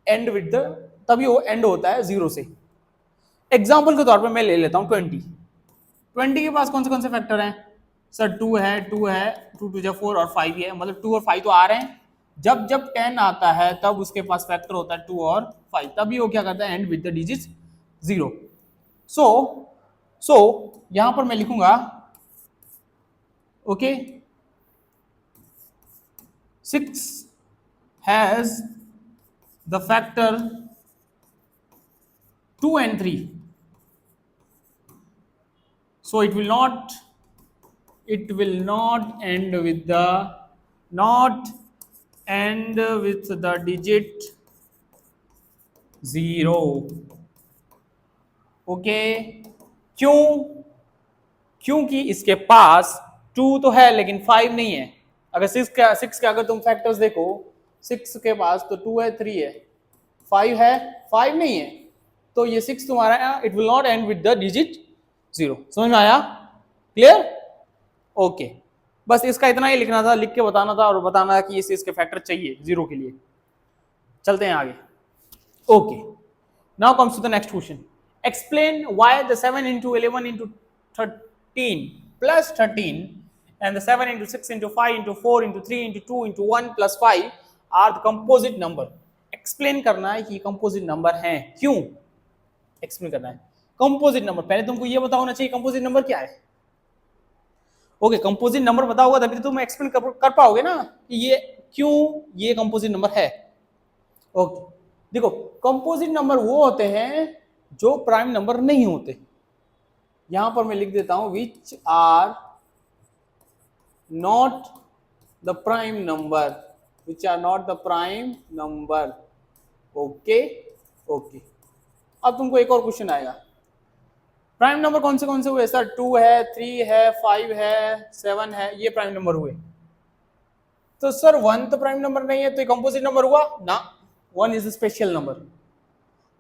एंड विद द, तभी वो एंड होता है 0 से। एग्जाम्पल के तौर पर मैं ले लेता हूं 20 के पास कौन से फैक्टर हैं सर, 2 है 2 2 4 और 5 है, मतलब 2 और 5 तो आ रहे हैं। जब 10 आता है तब उसके पास फैक्टर होता है 2 और 5, तभी वो क्या करता है, एंड विद द डिजिट 0। सो यहां पर मैं लिखूंगा, okay, 6 has the factor 2 and 3, so it will not end with the digit 0। Okay, क्योंकि इसके पास 2 तो है लेकिन 5 नहीं है। अगर 6 का अगर तुम फैक्टर्स देखो, 6 के पास तो 2 है 3 है, 5 है, 5 नहीं है, तो ये 6 तुम्हारा, it will not and with the digit 0। समझ में आया? क्लियर? ओके, बस इसका इतना ही लिखना था, लिख के बताना था और बताना था कि इसके फैक्टर चाहिए 0 के लिए। चलते हैं आगे। Okay, now comes to the next question, explain why the 7 into 11 into 13 plus 13 and the 7 into 6 into 5 into 4 into 3 into 2 into 1 plus 5 are the composite number। Explain करना है कि कंपोजिट नंबर हैं, क्यों एक्सप्लेन करना है कंपोजिट नंबर। पहले तुमको ये पता होना चाहिए कंपोजिट नंबर क्या है। ओके, कंपोजिट नंबर पता होगा तभी तुम एक्सप्लेन कर पाओगे ना कि ये क्यों ये कंपोजिट नंबर है। ओके, देखो कंपोजिट नंबर वो होते हैं जो प्राइम नंबर नहीं होते। यहां पर मैं लिख देता हूं, which are not the prime number, which are not the prime number. Okay, अब तुमको एक और क्वेश्चन आएगा, प्राइम नंबर कौन से हुए सर? 2 है, 3 है, 5 है, 7 है, ये प्राइम नंबर हुए। तो सर 1 तो प्राइम नंबर नहीं है, तो ये कंपोजिट नंबर हुआ ना। 1 is a special number,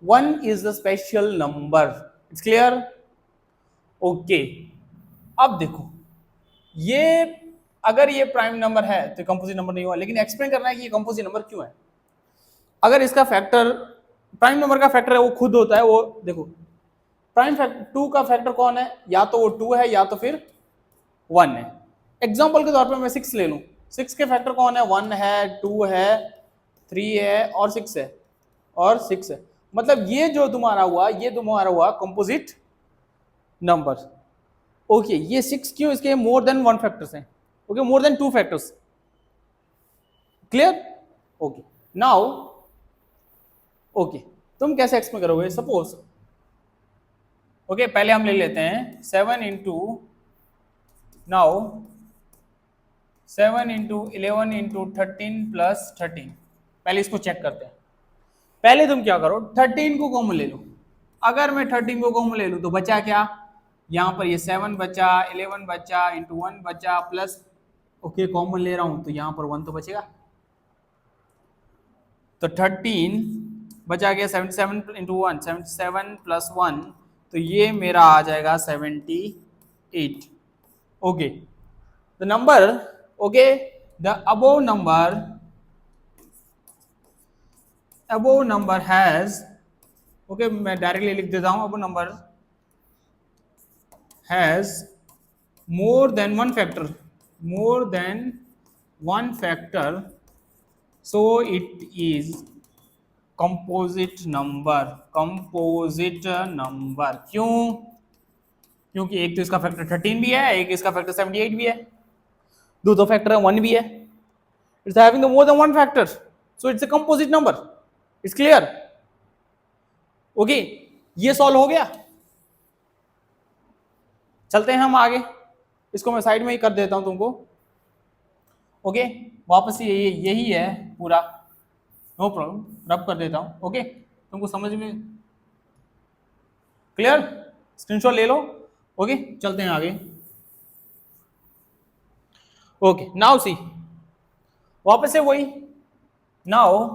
1 is the special number. It's clear? Okay, अब देखो, ये अगर ये प्राइम नंबर है तो कंपोजिट नंबर नहीं हुआ, लेकिन एक्सप्लेन करना है कि ये कंपोजिट नंबर क्यों है। अगर इसका फैक्टर, प्राइम नंबर का फैक्टर है वो खुद होता है, वो देखो प्राइम फैक्टर 2 का फैक्टर कौन है? या तो वो 2 है या तो फिर 1 है। एग्जांपल के तौर पे मैं 6 ले लूं, 6 के फैक्टर कौन है? 1 है, 2 है, 3 है और 6 है, और 6 है। मतलब ये जो तुम्हारा हुआ, ये तुम्हारा हुआ कंपोजिट नंबर। ओके, ये 6 क्यों? इसके मोर देन 1 फैक्टर्स हैं। Okay, more than 2 factors. Clear? Okay, now okay, तुम कैसे एक्सप्लेन करोगे? सपोज ओके, पहले हम ले लेते हैं 7 into, now 7 into 11 into 13 plus 13। पहले इसको चेक करते हैं। पहले तुम क्या करो, 13 को कॉमन ले लो। अगर मैं 13 को कॉमन ले लूं तो बचा क्या? यहाँ पर ये 7 बचा, 11 बचा, इंटू 1 बचा, प्लस ओके कॉमन ले रहा हूं तो यहाँ पर 1 तो बचेगा। तो 13 बचा गया, 77 इंटू 1, 77 प्लस 1, तो ये मेरा आ जाएगा 78। Okay, the number, okay, the above number has, okay मैं डायरेक्टली लिख देता हूं, above number has more than one factor, more than one factor, so it is composite number, composite number। क्यों? क्योंकि एक तो इसका फैक्टर 13 भी है, एक इसका फैक्टर 78 भी है, दो फैक्टर है, 1 भी है। It's having the more than one factor, so it's a composite number. It's clear? Okay, ये सॉल्व हो गया। चलते हैं हम आगे, इसको मैं साइड में ही कर देता हूं तुमको। ओके, वापस यही है पूरा, नो प्रॉब्लम, रब कर देता हूं। ओके, तुमको समझ में क्लियर? स्क्रीनशॉट ले लो। ओके, चलते हैं आगे। ओके, नाउ सी, वापस से वही, नाउ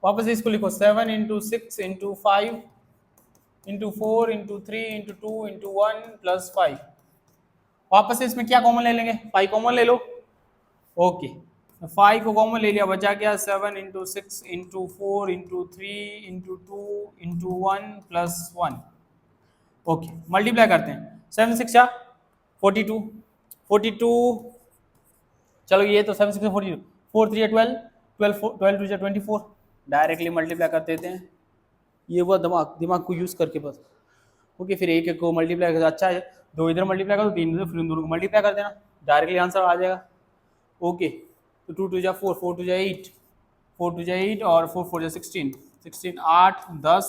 वापस से इसको लिखो 7 into 6 into 5 into 4 into 3 into 2 into 1 plus 5। वापस से इसमें क्या कॉमन ले लेंगे? 5 कॉमन ले लो। ओके, 5 को कॉमन ले लिया, बचा क्या? 7 into 6 into 4 into 3 into 2 into 1 plus 1। Okay, multiply करते हैं। 7 6 42, 42, चलो ये तो 7 6 42, 4 3 12, 12 2 24, डायरेक्टली मल्टीप्लाई कर देते हैं। ये वो दिमाग को यूज करके बस। ओके, फिर एक को मल्टीप्लाई कर, अच्छा है, दो इधर मल्टीप्लाई करो, तीन इधर, फिर उन दोनों को मल्टीप्लाई कर देना, डायरेक्टली आंसर आ जाएगा। ओके, तो 2 2 4, 4 2 8, 4 2 8 और 4 4 16, 16 8 10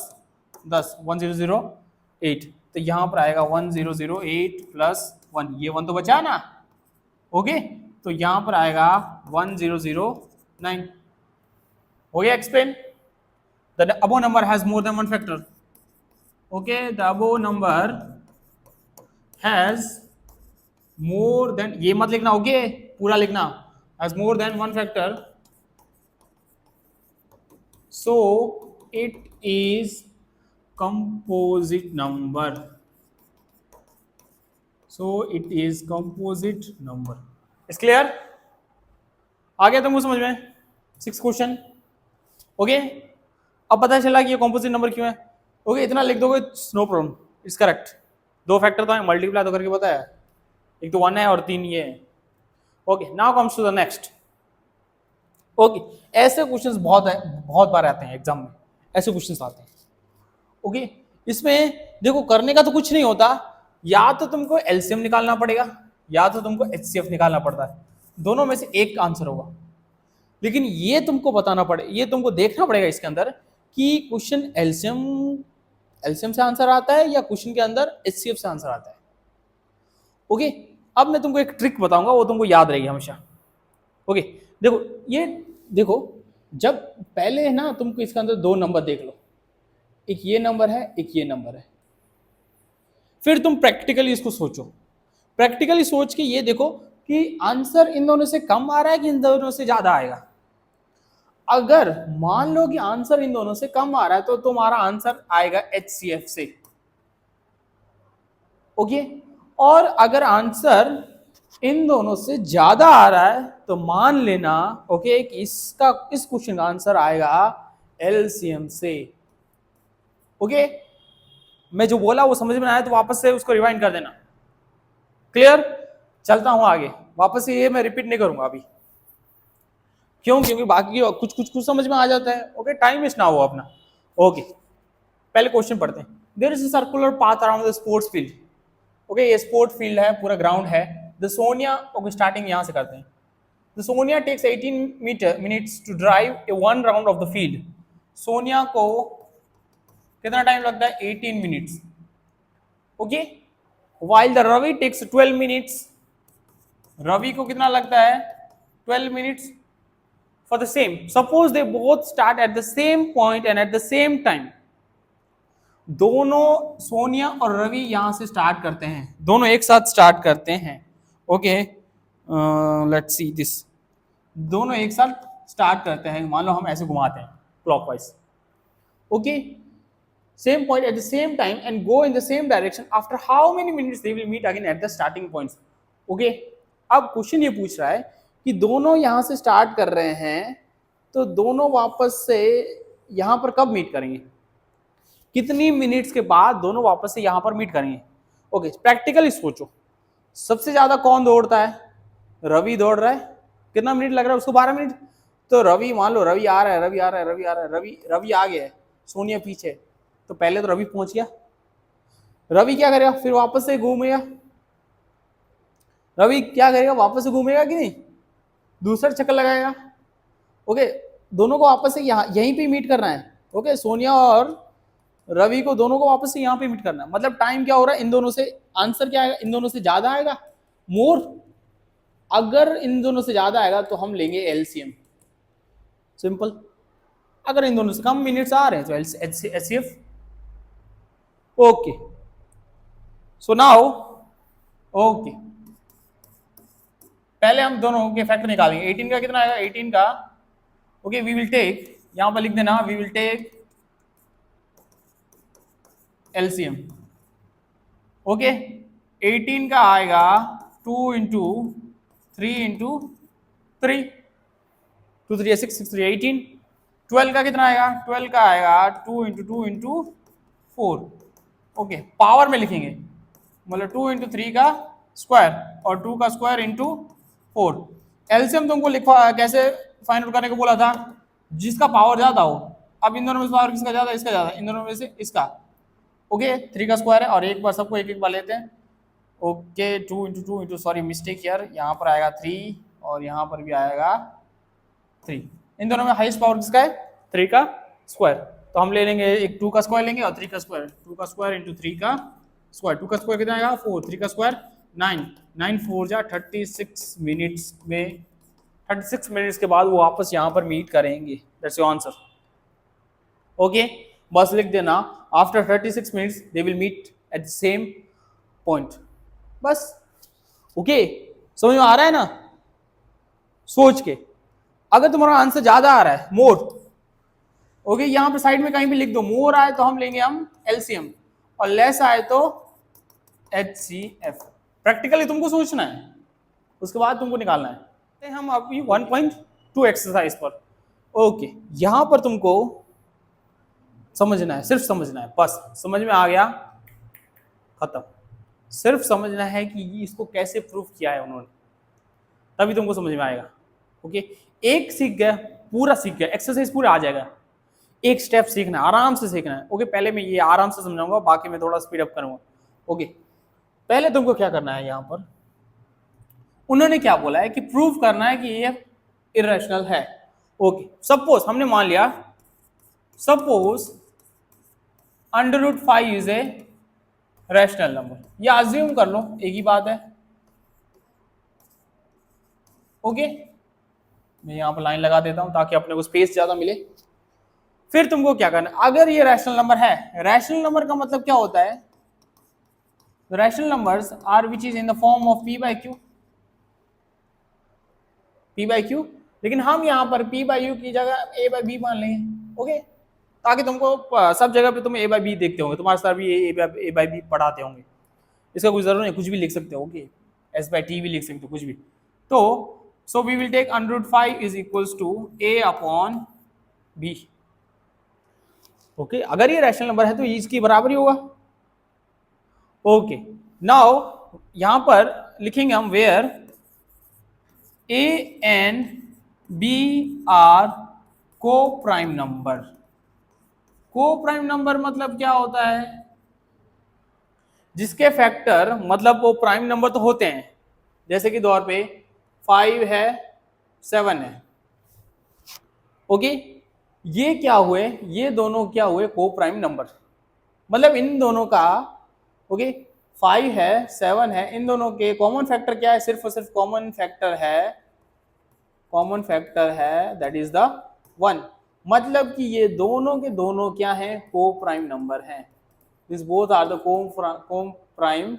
10, 1008। तो यहाँ पर आएगा 1008 प्लस 1, ये 1 तो बचा ना। ओके, तो यहाँ पर आएगा 1009। हो गया explain? The above number has more than one factor. Okay, the above number has more than, ये मत लिखना, ओके पूरा लिखना, has more than one factor, so it is composite number, so it is composite number। इस क्लियर? आ गया तुमको समझ में? 6 क्वेश्चन। ओके, अब पता चला कि ये कॉम्पोजिट नंबर क्यों है। ओके, इतना लिख दोगे, नो प्रॉब्लम, इट्स करेक्ट। दो फैक्टर तो है, मल्टीप्लाई तो करके बताया, एक तो 1 है और 3 ये है। Okay, now comes to the next. Okay, ऐसे क्वेश्चंस बहुत बार आते हैं एग्जाम में, ऐसे क्वेश्चंस आते हैं। ओके, इसमें देखो करने का तो कुछ नहीं होता, या तो तुमको एलसीएम निकालना पड़ेगा या तो तुमको एचसीएफ निकालना पड़ता है, दोनों में से एक आंसर होगा। लेकिन ये तुमको बताना पड़े, ये तुमको देखना पड़ेगा इसके अंदर कि क्वेश्चन एलसीएम से आंसर आता है या क्वेश्चन के अंदर एचसीएफ से आंसर आता है। ओके, अब मैं तुमको एक ट्रिक बताऊंगा, वो तुमको याद रहेगी हमेशा। ओके, देखो ये देखो, जब पहले है ना, तुमको इसके अंदर दो नंबर देख लो, एक ये नंबर है, एक ये नंबर है। फिर तुम प्रैक्टिकली इसको सोचो, प्रैक्टिकली सोच के ये देखो कि आंसर इन दोनों से कम आ रहा है कि इन दोनों से ज्यादा आएगा। अगर मान लो कि आंसर इन दोनों से कम आ रहा है तो तुम्हारा आंसर आएगा HCF से, ओके। और अगर आंसर इन दोनों से ज्यादा आ रहा है तो मान लेना, ओके, कि इसका इस क्वेश्चन का आंसर आएगा LCM से, ओके। मैं जो बोला वो समझ में आया तो वापस से उसको रिवाइंड कर देना। क्लियर? चलता हूं आगे, वापस से ये मैं रिपीट नहीं करूंगा अभी, क्यों? क्योंकि बाकी कुछ समझ में आ जाता है, ओके। टाइम वेस्ट ना हो अपना, ओके। पहले क्वेश्चन पढ़ते हैं। There is a circular path around the sports field, okay. ये स्पोर्ट फील्ड है, पूरा ग्राउंड है। द सोनिया, ओके, स्टार्टिंग यहां से करते हैं। The Sonia takes 18 minutes to drive a one round of the field. Sonia को कितना टाइम लगता है? 18 minutes, okay. While the Ravi takes 12 minutes, Ravi को कितना लगता है? 12 minutes for the same. Suppose they both start at the same point and at the same time. दोनों सोनिया और रवि यहां से स्टार्ट करते हैं, दोनों एक साथ स्टार्ट करते हैं, ओके। लेट्स सी दिस, दोनों एक साथ स्टार्ट करते हैं, मान लो हम ऐसे घुमाते हैं clockwise, okay. Same point at the same time and go in the same direction. After how many minutes they will meet again at the starting points, okay. अब क्वेश्चन ये पूछ रहा है कि दोनों यहां से स्टार्ट कर रहे हैं तो दोनों वापस से यहां पर कब मीट करेंगे? कितनी मिनट्स के बाद दोनों वापस से यहां पर मीट करेंगे? ओके, प्रैक्टिकली सोचो, सबसे ज्यादा कौन दौड़ता है? रवि दौड़ रहा है, कितना मिनट लग रहा है उसको? 12 मिनट। तो रवि, मान लो रवि आ रहा है, रवि आ रहा है, रवि आ रहा है, रवि आ गया है, सोनिया पीछे, तो पहले तो रवि पहुंच गया। रवि क्या करेगा? फिर वापस से घूमेगा। रवि क्या करेगा? वापस से घूमेगा कि नहीं? दूसरा चक्कर लगाएगा, ओके। दोनों को वापस से यहीं पे मीट करना है, ओके। सोनिया और रवि को दोनों को वापस से यहाँ पे मीट करना है। मतलब टाइम क्या हो रहा है? इन दोनों से आंसर क्या आएगा? इन दोनों से ज्यादा आएगा, मोर। अगर इन दोनों से ज्यादा आएगा तो हम लेंगे LCM, सिंपल। अगर इन दोनों से कम मिनट्स आ रहे हैं तो HCF, okay. So now, okay, पहले हम दोनों के फैक्टर निकालेंगे। 18 का कितना आएगा? 18 का, ओके, वी विल टेक, यहां पर लिख देना, we will take LCM, okay. 18 का आएगा 2 इंटू 3 इंटू 3, 2 3 6 6 3 18। 12 का कितना आएगा? 12 का आएगा 2 इंटू 2 इंटू 4, ओके। पावर में लिखेंगे, मतलब 2 इंटू 3 का स्क्वायर और 2 का स्क्वायर इंटू 4। एलसीएम तुमको लिखवा कैसे फाइंड आउट करने को बोला था? जिसका पावर ज्यादा हो। अब इन दोनों में पावर किसका ज्यादा? इसका ज्यादा, इन दोनों में से इसका, ओके। 3 का स्क्वायर है और एक बार सबको एक एक बार लेते हैं, okay. 2 into 2 into, sorry mistake here, यहाँ पर आएगा 3 और यहाँ पर भी आएगा 3। इन दोनों में हाईएस्ट पावर किसका है? 3 का स्क्वायर। तो हम ले लेंगे, एक 2 का स्क्वायर लेंगे और 3 का स्क्वायर। 2 का स्क्वायर इंटू 3 का स्क्वायर। 2 का स्क्वायर कितना आएगा? 4। 3 का स्क्वायर 9, 9 4 जा 36 मिनट्स में, 36 मिनट्स के बाद वो वापस यहाँ पर मीट करेंगे। That's your answer, okay. बस लिख देना, after 36 minutes they will meet at the same point, बस, ओके। समझ में आ रहा है ना? सोच के, अगर तुम्हारा आंसर ज्यादा आ रहा है, मोर, ओके, यहां पे साइड में कहीं भी लिख दो। मोर आए तो हम लेंगे हम LCM और लेस आए तो HCF। प्रैक्टिकली तुमको सोचना है, उसके बाद तुमको निकालना है। हम अभी 1.2 एक्सरसाइज पर, ओके। यहां पर तुमको समझना है, सिर्फ समझना है, बस। समझ में आ गया? खत्म। सिर्फ समझना है कि इसको कैसे प्रूफ किया है उन्होंने, तभी तुमको समझ में आएगा, ओके। एक सीख गया, पूरा सीख गया, एक्सरसाइज पूरा आ जाएगा। एक स्टेप सीखना है, आराम से सीखना है, ओके। पहले मैं ये आराम से समझाऊंगा, बाकी मैं थोड़ा स्पीड अप करूंगा, ओके। पहले तुमको क्या करना है, यहां पर उन्होंने क्या बोला है कि प्रूव करना है कि ये इरेशनल है, ओके। सपोज हमने मान लिया, suppose √5 is a rational number, या अज्यूम कर लो, एक ही बात है, ओके। मैं यहां पर लाइन लगा देता हूं ताकि अपने को स्पेस ज्यादा मिले। फिर तुमको क्या करना है, अगर ये रैशनल नंबर है, रैशनल नंबर का मतलब क्या होता है? The rational numbers are which is in the form of p by q, p by q, लेकिन हम यहाँ पर p by u की जगह a by b मान लेंगे। ओके, ताकि तुमको सब जगह पे तुम a by b देखते होंगे, तुम्हारे सर भी a by b पढ़ाते होंगे, इसका कोई जरूरत नहीं, कुछ भी लिख सकते हो। ओके, s by t भी लिख सकते हो, कुछ भी। तो so we will take √5 is equals to a upon b। Okay, अगर ये रैशनल नंबर है तो इसकी बराबर ही होगा। ओके, नाउ यहां पर लिखेंगे हम where a and b are coprime number. Coprime number मतलब क्या होता है? जिसके फैक्टर मतलब वो प्राइम नंबर तो होते हैं, जैसे कि तौर पे 5 है, 7 है। ओके, ये क्या हुए? ये दोनों क्या हुए? Coprime number. मतलब इन दोनों का, ओके, 5 है, 7 है, इन दोनों के कॉमन फैक्टर क्या है? सिर्फ और सिर्फ कॉमन फैक्टर है दैट इज द 1। मतलब कि ये दोनों के दोनों क्या हैं? को प्राइम नंबर हैं। This both are the coprime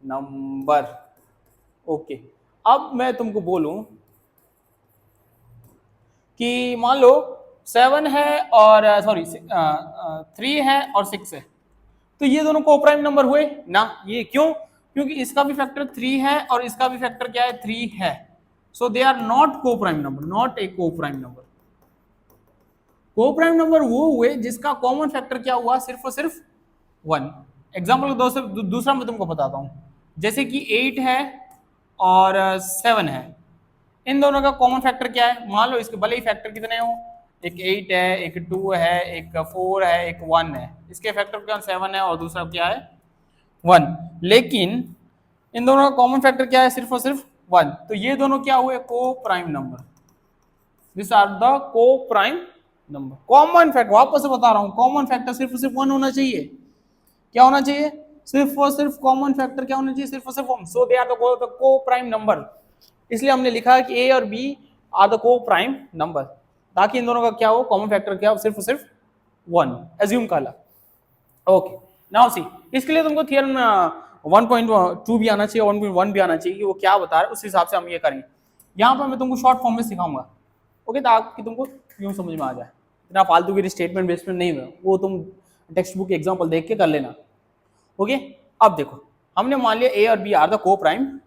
number. Okay, अब मैं तुमको बोलूं कि मान लो 7 है और 3 है और 6 है, तो ये दोनों को प्राइम नंबर हुए ना? ये क्यों? क्योंकि इसका भी फैक्टर 3 है और इसका भी फैक्टर क्या है? 3 है। सो दे आर नॉट को प्राइम नंबर, नॉट ए को prime number. Coprime number वो हुए जिसका कॉमन फैक्टर क्या हुआ? सिर्फ और सिर्फ 1। एग्जाम्पल दूसरा मैं तुमको बताता हूं, जैसे कि 8 है और 7 है, इन दोनों का कॉमन फैक्टर क्या है? मान लो इसके भले ही फैक्टर कितने हो, एक 8 है, एक 2 है, एक 4 है, एक 1 है, इसके फैक्टर क्या 7 है और दूसरा क्या है? 1। लेकिन इन दोनों का कॉमन फैक्टर क्या है? सिर्फ और सिर्फ 1। तो ये दोनों क्या हुए? Coprime number. This are the coprime number. Common factor, वापस से बता रहा हूं, कॉमन फैक्टर सिर्फ और सिर्फ 1 होना चाहिए। क्या होना चाहिए? सिर्फ और सिर्फ कॉमन फैक्टर क्या होना चाहिए? सिर्फ और सिर्फ 1। सो they are the coprime number. इसलिए हमने लिखा कि ए और B are the coprime number, ताकि इन दोनों का क्या हो? कॉमन फैक्टर क्या हो? सिर्फ और सिर्फ 1 एज्यूम कर ला। ओके, नाउ सी, इसके लिए तुमको थियरम 1.2 भी आना चाहिए, 1.1 भी आना चाहिए कि वो क्या बता रहा है, उस हिसाब से हम ये करेंगे। यहाँ पर मैं तुमको शॉर्ट फॉर्म में सिखाऊंगा, ओके, ताकि तुमको यूं समझ में आ जाए। इतना फालतू की स्टेटमेंट बेसमेंट नहीं है, वो तुम टेक्स्ट बुक एग्जाम्पल देख के कर लेना। ओके, अब देखो, हमने मान लिया ए और B are the coprime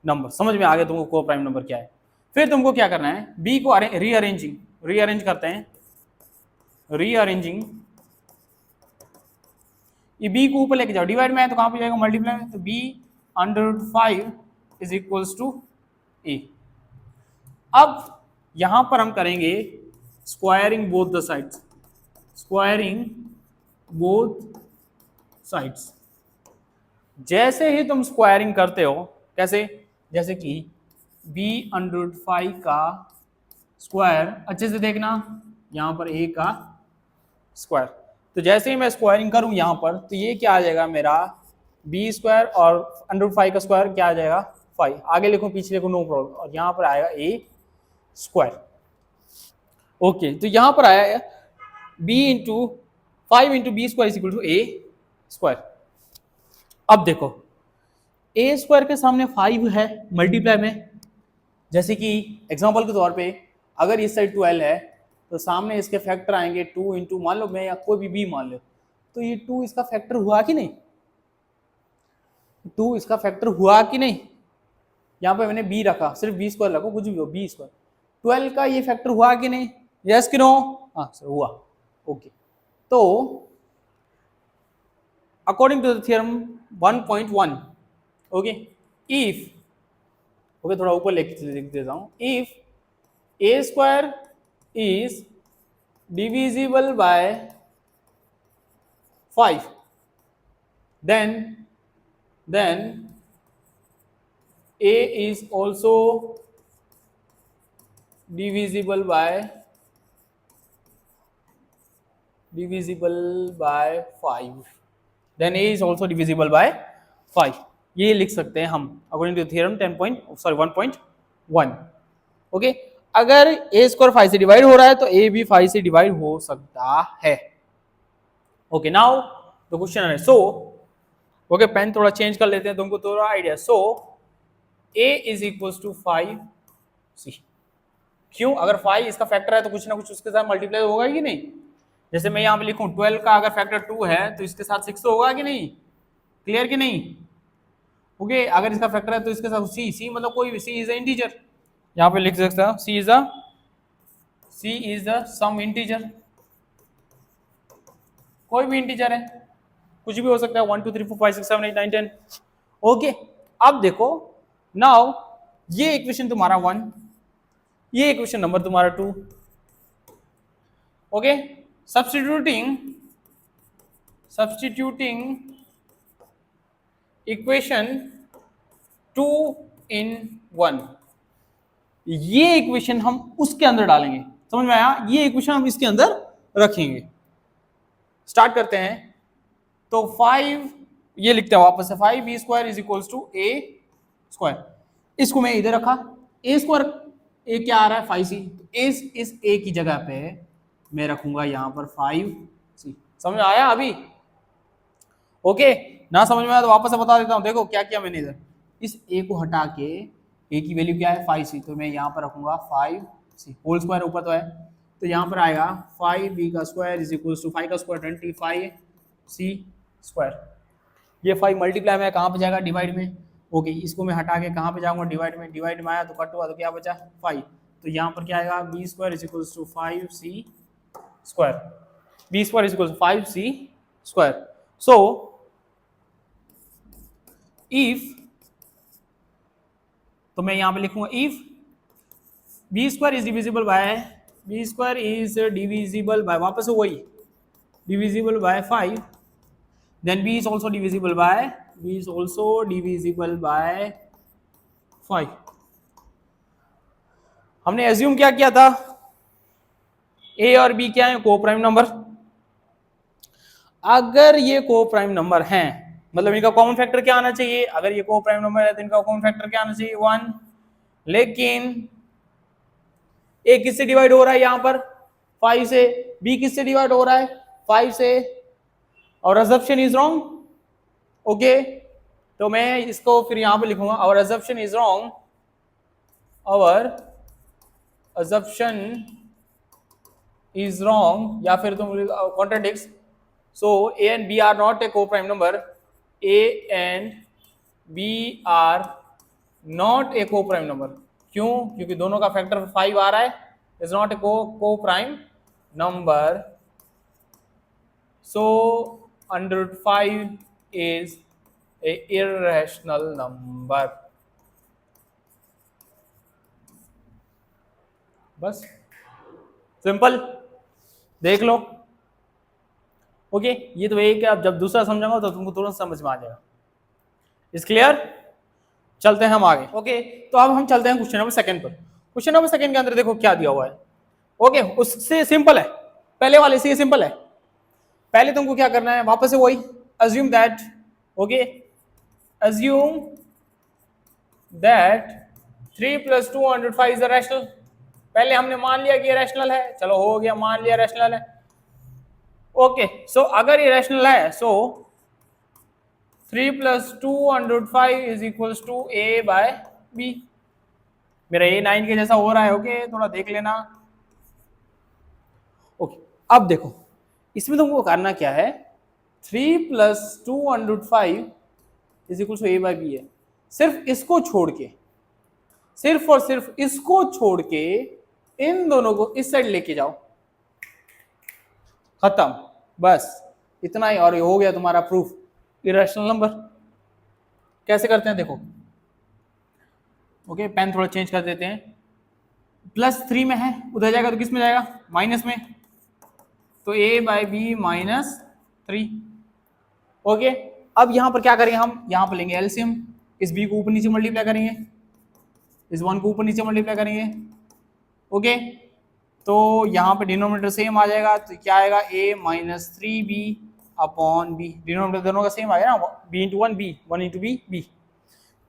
number. समझ में आ गया तुमको को प्राइम नंबर क्या है? फिर तुमको क्या करना है? बी को रीअरेंज करते हैं। रीअरेंजिंग, ये बी को ऊपर लेके जाओ, डिवाइड में है तो कहां पे जाएगा? मल्टीप्लाई में। तो बी √5 इज इक्वल्स टू ए। अब यहां पर हम करेंगे squaring both the sides, squaring both sides. जैसे ही तुम स्क्वायरिंग करते हो, कैसे? जैसे कि b√5 का स्क्वायर, अच्छे से देखना, यहां पर a का स्क्वायर। तो जैसे ही मैं स्क्वायरिंग करूं यहां पर, तो ये क्या आ जाएगा मेरा? b² और √5 का स्क्वायर क्या आ जाएगा? 5। आगे लिखो पीछे लिखो नो प्रॉब्लम। और यहां पर आएगा a²। ओके, तो यहां पर आया b5 × b² is equal to a²। अब देखो, a² के सामने 5 है मल्टीप्लाई में। जैसे कि एग्जांपल के तौर पे अगर इस साइड 12 है तो सामने इसके फैक्टर आएंगे 2 × मान लो मैं या कोई भी मान लो, तो ये 2 इसका फैक्टर हुआ कि नहीं? 2 इसका फैक्टर हुआ कि नहीं? यहाँ पे मैंने b रखा, सिर्फ b² रखो, कुछ भी हो, b²। 12 का ये फैक्टर हुआ कि नहीं? यस कि नो? हाँ सर, हुआ। ओके, तो according to the theorem 1.1, okay, if, okay, थोड़ा ऊपर लिख देता हूं, if a² is divisible by 5, then a is also divisible by 5, then a is also divisible by 5। ये लिख सकते हैं हम अकॉर्डिंग टू थ्योरम 1.1। ओके, अगर a² 5 से डिवाइड हो रहा है तो a भी 5 से डिवाइड हो सकता है। ओके, नाउ द क्वेश्चन है, सो ओके, पेन थोड़ा चेंज कर लेते हैं तुमको थोड़ा idea. So a is equal to 5c। क्यों? अगर 5 इसका फैक्टर है तो कुछ ना कुछ उसके साथ मल्टीप्लाई होगा कि नहीं। जैसे मैं यहाँ पे लिखूं 12 का अगर फैक्टर 2 है तो इसके साथ 6 तो होगा कि नहीं, क्लियर कि नहीं। ओके, अगर इसका फैक्टर है तो इसके साथ सी मतलब कोई भी सी इज अ इंटीजर, यहाँ पे लिख सकता हूँ सी इज द सम इंटीजर, कोई भी इंटीजर है, कुछ भी हो सकता है 1 2 3 4 5 6 7 8 9 10। ओके, अब देखो नाउ ये इक्वेशन तुम्हारा 1, ये इक्वेशन नंबर तुम्हारा 2। ओके, सब्स्टिट्यूटिंग इक्वेशन 2 in 1, ये इक्वेशन हम उसके अंदर डालेंगे, समझ में आया। ये इक्वेशन हम इसके अंदर रखेंगे। स्टार्ट करते हैं। तो 5 ये लिखते हैं वापस से 5b square is equals to a square. इसको मैं इधर रखा, a स्क्वायर a क्या आ रहा है 5c, तो इस a की जगह पे मैं रखूंगा यहां पर 5c। समझ में आया अभी? ओके, ना समझ में आया तो वापस से बता देता हूं। देखो क्या किया मैंने इधर, इस a को हटा के a की वैल्यू क्या है 5c, तो मैं यहाँ पर रखूंगा 5c होल स्क्वायर, ऊपर तो है तो यहाँ पर आएगा 5b का स्क्वायर इज इक्वल टू 5 का स्क्वायर 25c स्क्वायर। ये 5 मल्टीप्लाई में कहाँ पे जाएगा, डिवाइड में। ओके, इसको मैं हटा के कहाँ पे जाऊंगा, डिवाइड में। डिवाइड में आया तो कट हुआ तो क्या बचा 5, तो यहाँ पर क्या आएगा b square is equal to 5c square, b square is equal to 5c square. So if, तो मैं यहाँ पे लिखूंगा if b square is divisible by वापस से वही divisible by 5, then b is also divisible by 5। हमने एज्यूम क्या किया था, a और b क्या है, को प्राइम नंबर। अगर ये को प्राइम नंबर हैं मतलब इनका कॉमन फैक्टर क्या आना चाहिए, अगर ये को प्राइम नंबर है तो इनका कॉमन फैक्टर क्या आना चाहिए 1। लेकिन a किससे डिवाइड हो रहा है यहाँ पर 5 से, b किससे डिवाइड हो रहा है 5 से, और assumption इज रॉन्ग। ओके, तो मैं इसको फिर यहां पे लिखूंगा our assumption is wrong, या फिर तुम contradicts, so a and b are not a co-prime number, a and b are not a co-prime number। क्यों? क्योंकि दोनों का फैक्टर 5 आ रहा है, is not a co-prime number, so under 5 is a irrational number। बस सिंपल, देख लो। ओके, ये तो एक है, अब जब दूसरा समझाऊंगा तो तुमको तुरंत समझ में आ जाएगा। Is clear? चलते हैं हम आगे। ओके, तो अब हम चलते हैं क्वेश्चन नंबर सेकंड पर। क्वेश्चन नंबर सेकंड के अंदर देखो क्या दिया हुआ है। ओके, उससे सिंपल है, पहले वाले से सिंपल है। पहले तुमको क्या करना है, वापस से वही assume that, okay, assume that 3 plus 205 is a rational। पहले हमने मान लिया कि ये रैशनल है, चलो हो गया, मान लिया रैशनल है। ओके, सो अगर ये रैशनल है, सो 3 plus 205 is equals to a by b। मेरा a 9 के जैसा हो रहा है। ओके, थोड़ा देख लेना। ओके, अब देखो इसमें तुमको करना क्या है, 3 plus 205 is equal to a by b है। सिर्फ इसको छोड़ के, सिर्फ और सिर्फ इसको छोड़ के इन दोनों को इस साइड लेके जाओ, खत्म, बस इतना ही, और ये हो गया तुम्हारा प्रूफ इरेशनल नंबर। कैसे करते हैं देखो। ओके, पेन थोड़ा चेंज कर देते हैं। +3 में है, उधर जाएगा तो किस में जाएगा, माइनस में, तो a by b -3। ओके, अब यहां पर क्या करेंगे, हम यहां पर लेंगे एलसीएम, इस b को ऊपर नीचे मल्टीप्लाई करेंगे, इस 1 को ऊपर नीचे मल्टीप्लाई करेंगे। ओके, तो यहां पर डिनोमिनेटर सेम आ जाएगा, तो क्या आएगा a -3b upon b, denominator दोनों का सेम आएगा ना, b into 1 b, 1 into b b।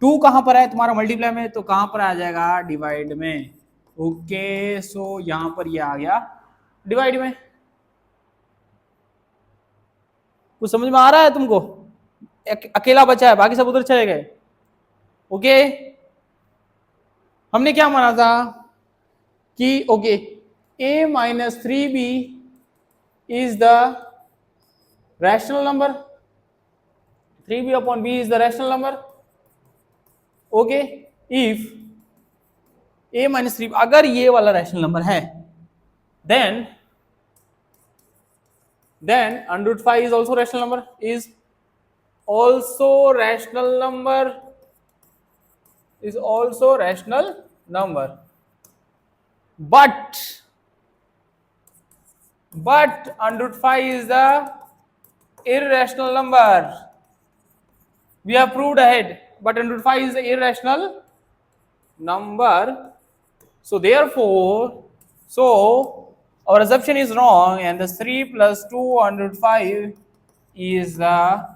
2 कहां पर है तुम्हारा मल्टीप्लाई में, तो कहां पर आ जाएगा, डिवाइड में। ओके, सो यहां पर ये आ गया डिवाइड में। कुछ समझ में आ रहा है तुमको? अकेला बचा है, बाकी सब उधर चले गए। ओके, हमने क्या माना था कि okay a minus 3b is the rational number, 3b upon b is the rational number. Okay, if a minus 3, अगर ये वाला रैशनल नंबर है then under root 5 is also rational number, is also rational number, is also rational number, but under root 5 is the irrational number. We have proved ahead, but under root 5 is the irrational number. So therefore, our assumption is wrong, and the 3 plus 2 under root 5 is the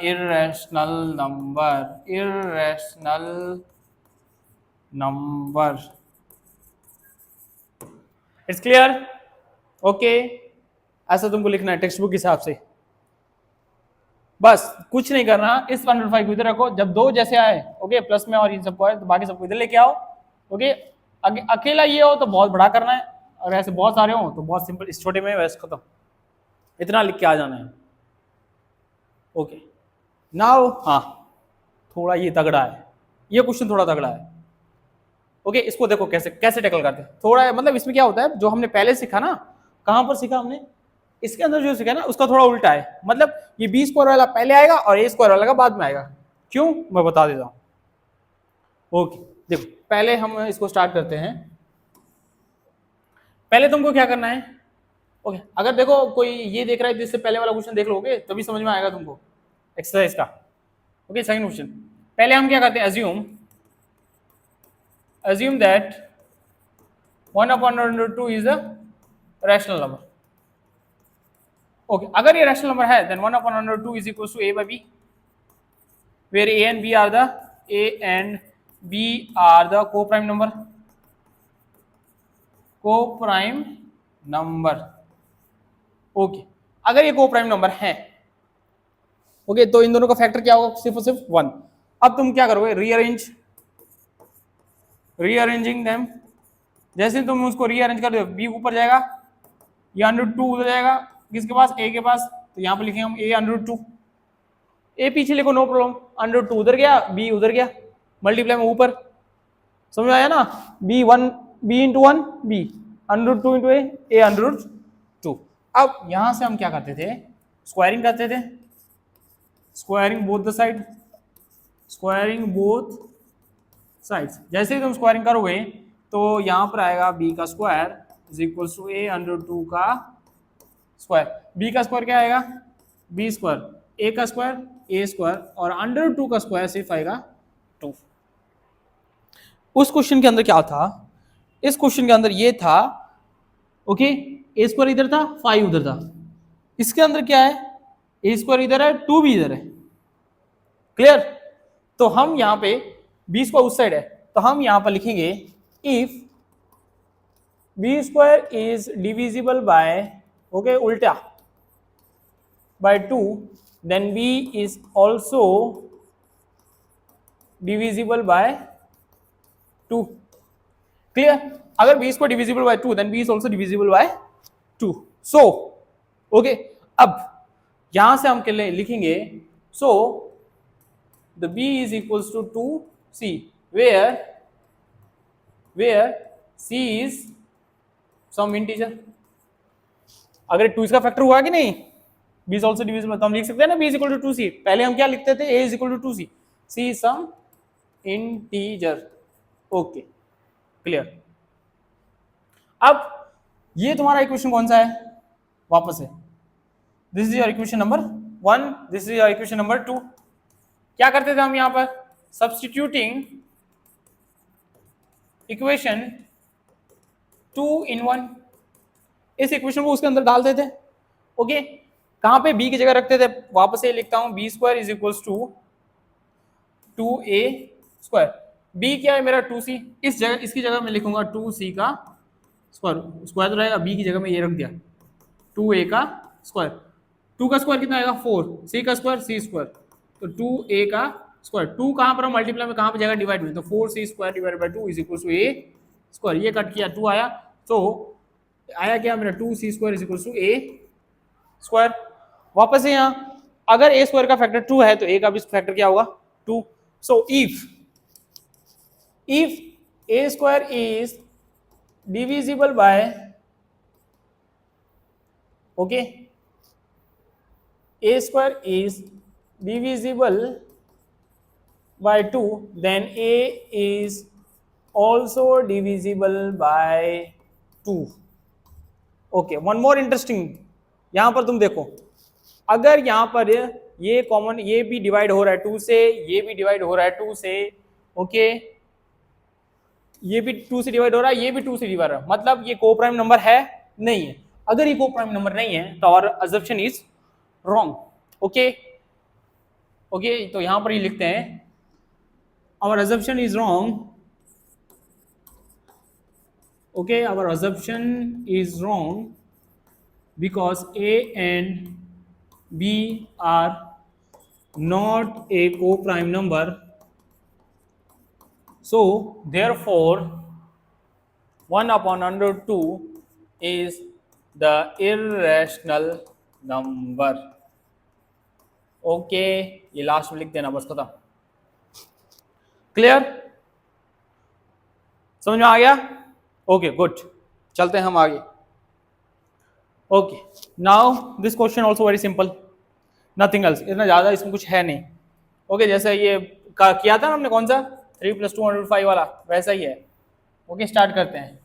irrational number. Irrational number. It's clear? Okay, ऐसा तुमको लिखना है टेक्स्ट बुक के हिसाब से, बस कुछ नहीं करना। इस 105 को इधर रखो, जब दो जैसे आए ओके प्लस में और इन सबको आए तो बाकी सबको इधर लेके आओ। ओके, अकेला ये हो तो बहुत बड़ा करना है, और ऐसे बहुत सारे हो तो बहुत सिंपल, इस छोटे में वैसे खत्म, इतना लिख के आ जाना है। ओके नाउ, हाँ थोड़ा ये तगड़ा है, ये क्वेश्चन थोड़ा तगड़ा है। ओके, इसको देखो कैसे कैसे टैकल करते हैं थोड़ा, मतलब इसमें क्या होता है जो हमने पहले सीखा ना, कहां पर सीखा हमने, इसके अंदर जो सीखा ना उसका थोड़ा उल्टा है, मतलब ये बी स्क्वायर वाला पहले आएगा और ए स्क्वायर वाला का बाद में आएगा। क्यों, मैं बता देता हूं। ओके देखो, पहले हम इसको स्टार्ट करते हैं। पहले तुमको क्या करना है, ओके अगर देखो कोई ये देख रहा है जिससे पहले वाला क्वेश्चन देख लोगे तभी समझ में आएगा तुमको एक्सरसाइज का। ओके, सेकंड क्वेश्चन, पहले हम क्या करते हैं, assume that 1 upon under 2 is a rational number. Okay, अगर ये rational number है then 1 upon under 2 is equals to a by b, where a and b are the co-prime number. Okay, अगर ये co-prime number है ओके तो इन दोनों का फैक्टर क्या होगा, सिर्फ और सिर्फ 1। अब तुम क्या करोगे, रीअरेंजिंग देम, जैसे तुम उसको रीअरेंज कर दो, बी ऊपर जाएगा, ये अंडर 2 उधर जाएगा, किसके पास, ए के पास, तो यहाँ पे लिखेंगे हम ए अंडर 2, ए पीछे लिखो नो प्रॉब्लम, अंडर 2 उधर गया, बी उधर गया, मल्टीप्लाई में ऊपर, समझ में आया ना, B into 1 B, under 2 into A under 2। अब यहां से हम क्या करते थे, स्क्वायरिंग करते थे, स्क्वायरिंग बोथ द साइड्स। जैसे ही तुम स्क्वायरिंग करोगे तो यहां पर आएगा b का square is equal to a under 2 का स्क्वायर। b का स्क्वायर क्या आएगा, b स्क्वायर, a का स्क्वायर a स्क्वायर, और अंडर 2 का स्क्वायर सिर्फ आएगा 2। उस क्वेश्चन के अंदर क्या था, इस क्वेश्चन के अंदर ये था ओके, a स्क्वायर इधर था, 5 उधर था, इसके अंदर क्या है, a स्क्वायर इधर है, 2 भी इधर है। क्लियर, तो हम यहाँ पे बी स्क्वायर उस साइड है तो हम यहां पर लिखेंगे if B square is divisible by okay उल्टा by 2 then B is also divisible by 2। Clear, अगर B square divisible by 2 then B is also divisible by 2। So okay, अब यहां से हम लिखेंगे सो the b is equals to 2c where c is some integer। अगर 2 इसका फैक्टर हुआ कि नहीं, b is also divisible, तो हम लिख सकते हैं ना b is equal to 2c। पहले हम क्या लिखते थे, a is equal to 2c, c is some integer। Okay clear. अब ये तुम्हारा इक्वेशन कौन सा है, वापस है, this is your equation number 1, this is your equation number 2। क्या करते थे हम यहां पर, सब्स्टिट्यूटिंग इक्वेशन 2 in 1, इस इक्वेशन को उसके अंदर डालते थे। ओके, कहां पे b की जगह रखते थे, वापस से लिखता हूं, b square is equals to 2a square, b क्या है मेरा 2c, इस जगह इसकी जगह मैं लिखूंगा 2c का स्क्वायर, स्क्वायर तो रहेगा, b की जगह में ये रख दिया 2a का स्क्वायर। 2 का स्क्वायर कितना आएगा 4, सी का स्क्वायर सी स्क्वायर, तो 2a का स्क्वायर, 2 कहाँ पर मल्टीप्लाई में कहाँ पर जाएगा डिवाइड में, तो 4c square divide by 2 is equal to a square, ये कट किया 2 आया, तो आया क्या मेरा 2c square is equal to a square. वापस से यहाँ अगर a स्क्वायर का फैक्टर 2 है तो a का भी फैक्टर क्या होगा 2। सो if a square is divisible by okay a square is divisible by 2 then a is also divisible by 2। Okay one more interesting, यहां पर तुम देखो अगर यहां पर ये कॉमन, ये भी डिवाइड हो रहा है 2 से, ये भी डिवाइड हो रहा है 2 से, ओके ये भी 2 से डिवाइड हो रहा है, ये भी 2 से डिवाइड हो रहा है, मतलब ये को प्राइम नंबर है नहीं है। अगर ये को प्राइम नंबर नहीं है तो our assumption is wrong. Okay okay तो यहां पर ये लिखते हैं our assumption is wrong. Okay, our assumption is wrong because A and B are not a co-prime number. So therefore 1 upon under 2 is the irrational number. Okay, ये लास्ट में लिख देना बस खत्म। क्लियर, समझ में आ गया? ओके गुड, चलते हैं हम आगे। Okay now this question also very simple, nothing else, इतना ज़्यादा इसमें कुछ है नहीं। ओके जैसे ये किया था ना हमने, कौन सा 3 + 205 वाला, वैसा ही है। ओके स्टार्ट करते हैं।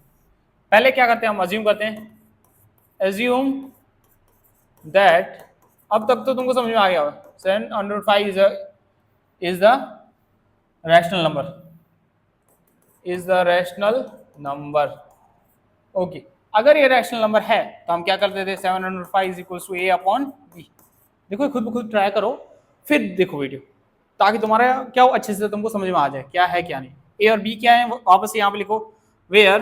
पहले क्या करते हैं हम, अज्यूम करते हैं, एज्यूम दैट, अब तक तो तुमको समझ में आ गया होगा, 705 is the rational number, is the rational number. Okay अगर ये रैशनल नंबर है तो हम क्या करते थे, 705 = a अपॉन b। देखो खुद ब खुद ट्राई करो, फिर देखो वीडियो, ताकि तुम्हारा क्या हो अच्छे से तुमको समझ में आ जाए क्या है क्या नहीं। a और b क्या है, वापस यहाँ पे लिखो, where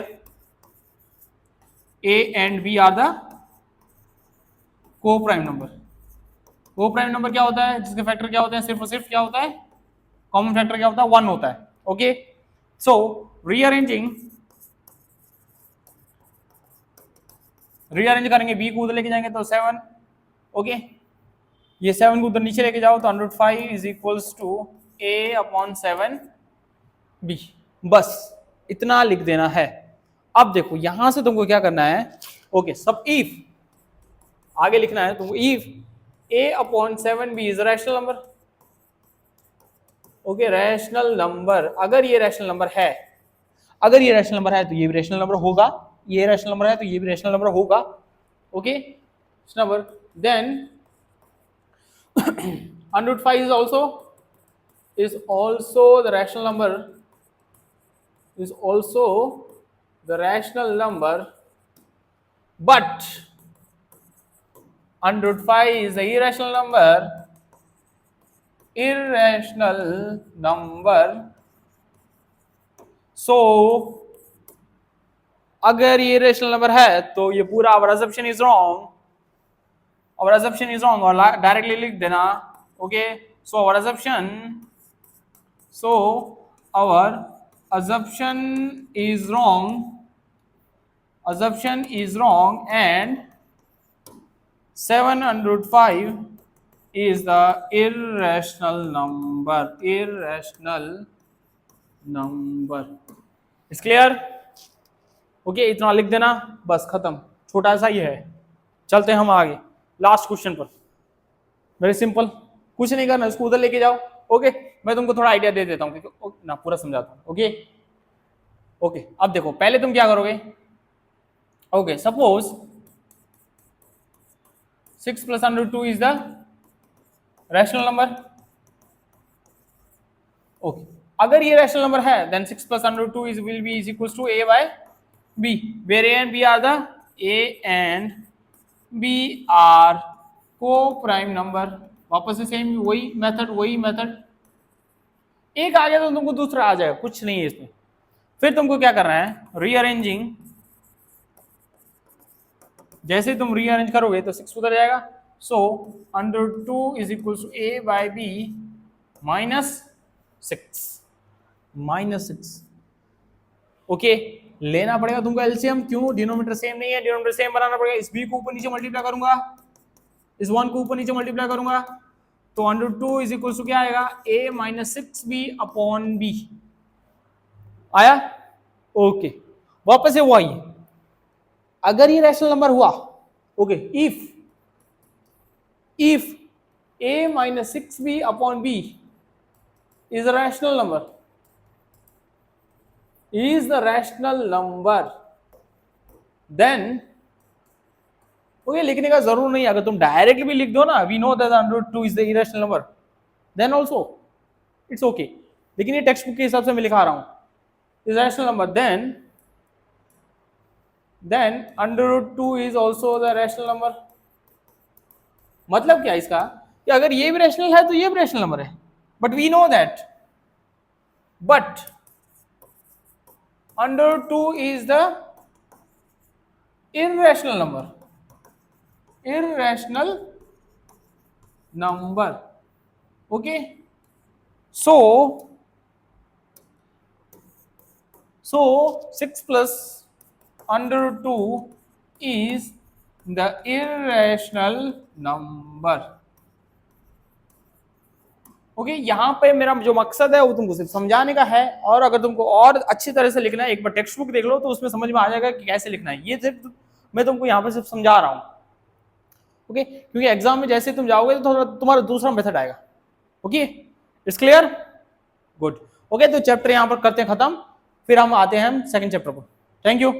a and b are the coprime number. Coprime number क्या होता है, जिसके फैक्टर क्या होते हैं, सिर्फ और सिर्फ क्या होता है, कॉमन फैक्टर क्या होता है, 1 होता है। ओके सो रीअरेंज करेंगे, b को उधर लेके जाएंगे तो 7, ओके ये 7 को उधर नीचे लेके जाओ तो 105 = a अपॉन 7b, बस इतना लिख देना है। अब देखो यहां से तुमको क्या करना है, ओके सब इफ आगे लिखना है तुमको, if a upon 7b is rational number. Okay rational number, अगर ये रैशनल नंबर है, अगर ये रैशनल नंबर है तो ये भी रैशनल नंबर होगा, ये रैशनल नंबर है तो ये भी रैशनल नंबर होगा। Okay number then 105 is also the rational number, is also the rational number, but 105 is the irrational number, so अगर ये रेशनल नंबर है तो ये पूरा our assumption is wrong, our assumption is wrong, और डायरेक्टली लिख देना। Okay so our assumption is wrong and 705 is the irrational number। Is clear? Okay इतना लिख देना, बस खत्म, छोटा सा ही है। चलते हैं हम आगे लास्ट क्वेश्चन पर, वेरी सिंपल, कुछ नहीं करना, इसको उधर लेके जाओ। ओके मैं तुमको थोड़ा आइडिया दे देता हूँ ना, पूरा समझाता हूँ। ओके ओके अब देखो पहले तुम क्या करोगे, okay suppose 6 + √2 is the rational number. Okay अगर ये रैशनल नंबर है then 6 + √2 will be = a by b, where a and b are co-prime number। वापस से सेम वही मेथड, एक आ गया तो तुमको दूसरा आ जाएगा, कुछ नहीं है इसमें। फिर तुमको क्या करना है, रीअरेंजिंग, जैसे तुम रीअरेंज करोगे तो 6 उधर जाएगा, so √2 is equal to a by b -6 okay. लेना पड़ेगा तुमको एलसीएम, क्यों? डिनोमिनेटर सेम नहीं है, डिनोमिनेटर सेम बनाना पड़ेगा। इस b को ऊपर नीचे मल्टीप्लाई करूंगा, इस 1 को ऊपर नीचे मल्टीप्लाई करूंगा, तो √2 इज इक्वल टू क्या आएगा? a -6b अपॉन b आया। ओके, वापस से वही, अगर ये रैशनल नंबर हुआ, okay, if a -6b upon b is a rational number, then okay, लिखने का जरूर नहीं, अगर तुम डायरेक्टली भी लिख दो ना, we know that √2 is the irrational number, then also it's okay. लेकिन ये टेक्स्ट बुक के हिसाब से मैं लिखा रहा हूं, irrational number, then √2 is also the rational number. मतलब क्या इसका, कि अगर ये भी रैशनल है तो ये भी रैशनल नंबर है, but we know that, but √2 is the irrational number, okay? So 6 plus √2 is the irrational number, okay. यहां पे मेरा जो मकसद है वो तुमको सिर्फ समझाने का है, और अगर तुमको और अच्छी तरह से लिखना है, एक बार टेक्स्ट बुक देख लो तो उसमें समझ में आ जाएगा कि कैसे लिखना है। ये सिर्फ मैं तुमको यहाँ पे सिर्फ समझा रहा हूँ, ओके, क्योंकि एग्जाम में जैसे तुम जाओगे तो तुम्हारा दूसरा मेथड आएगा, okay, it's clear, good, okay. तो चैप्टर यहाँ पर करते हैं खत्म, फिर हम आते हैं सेकंड चैप्टर को। Thank you.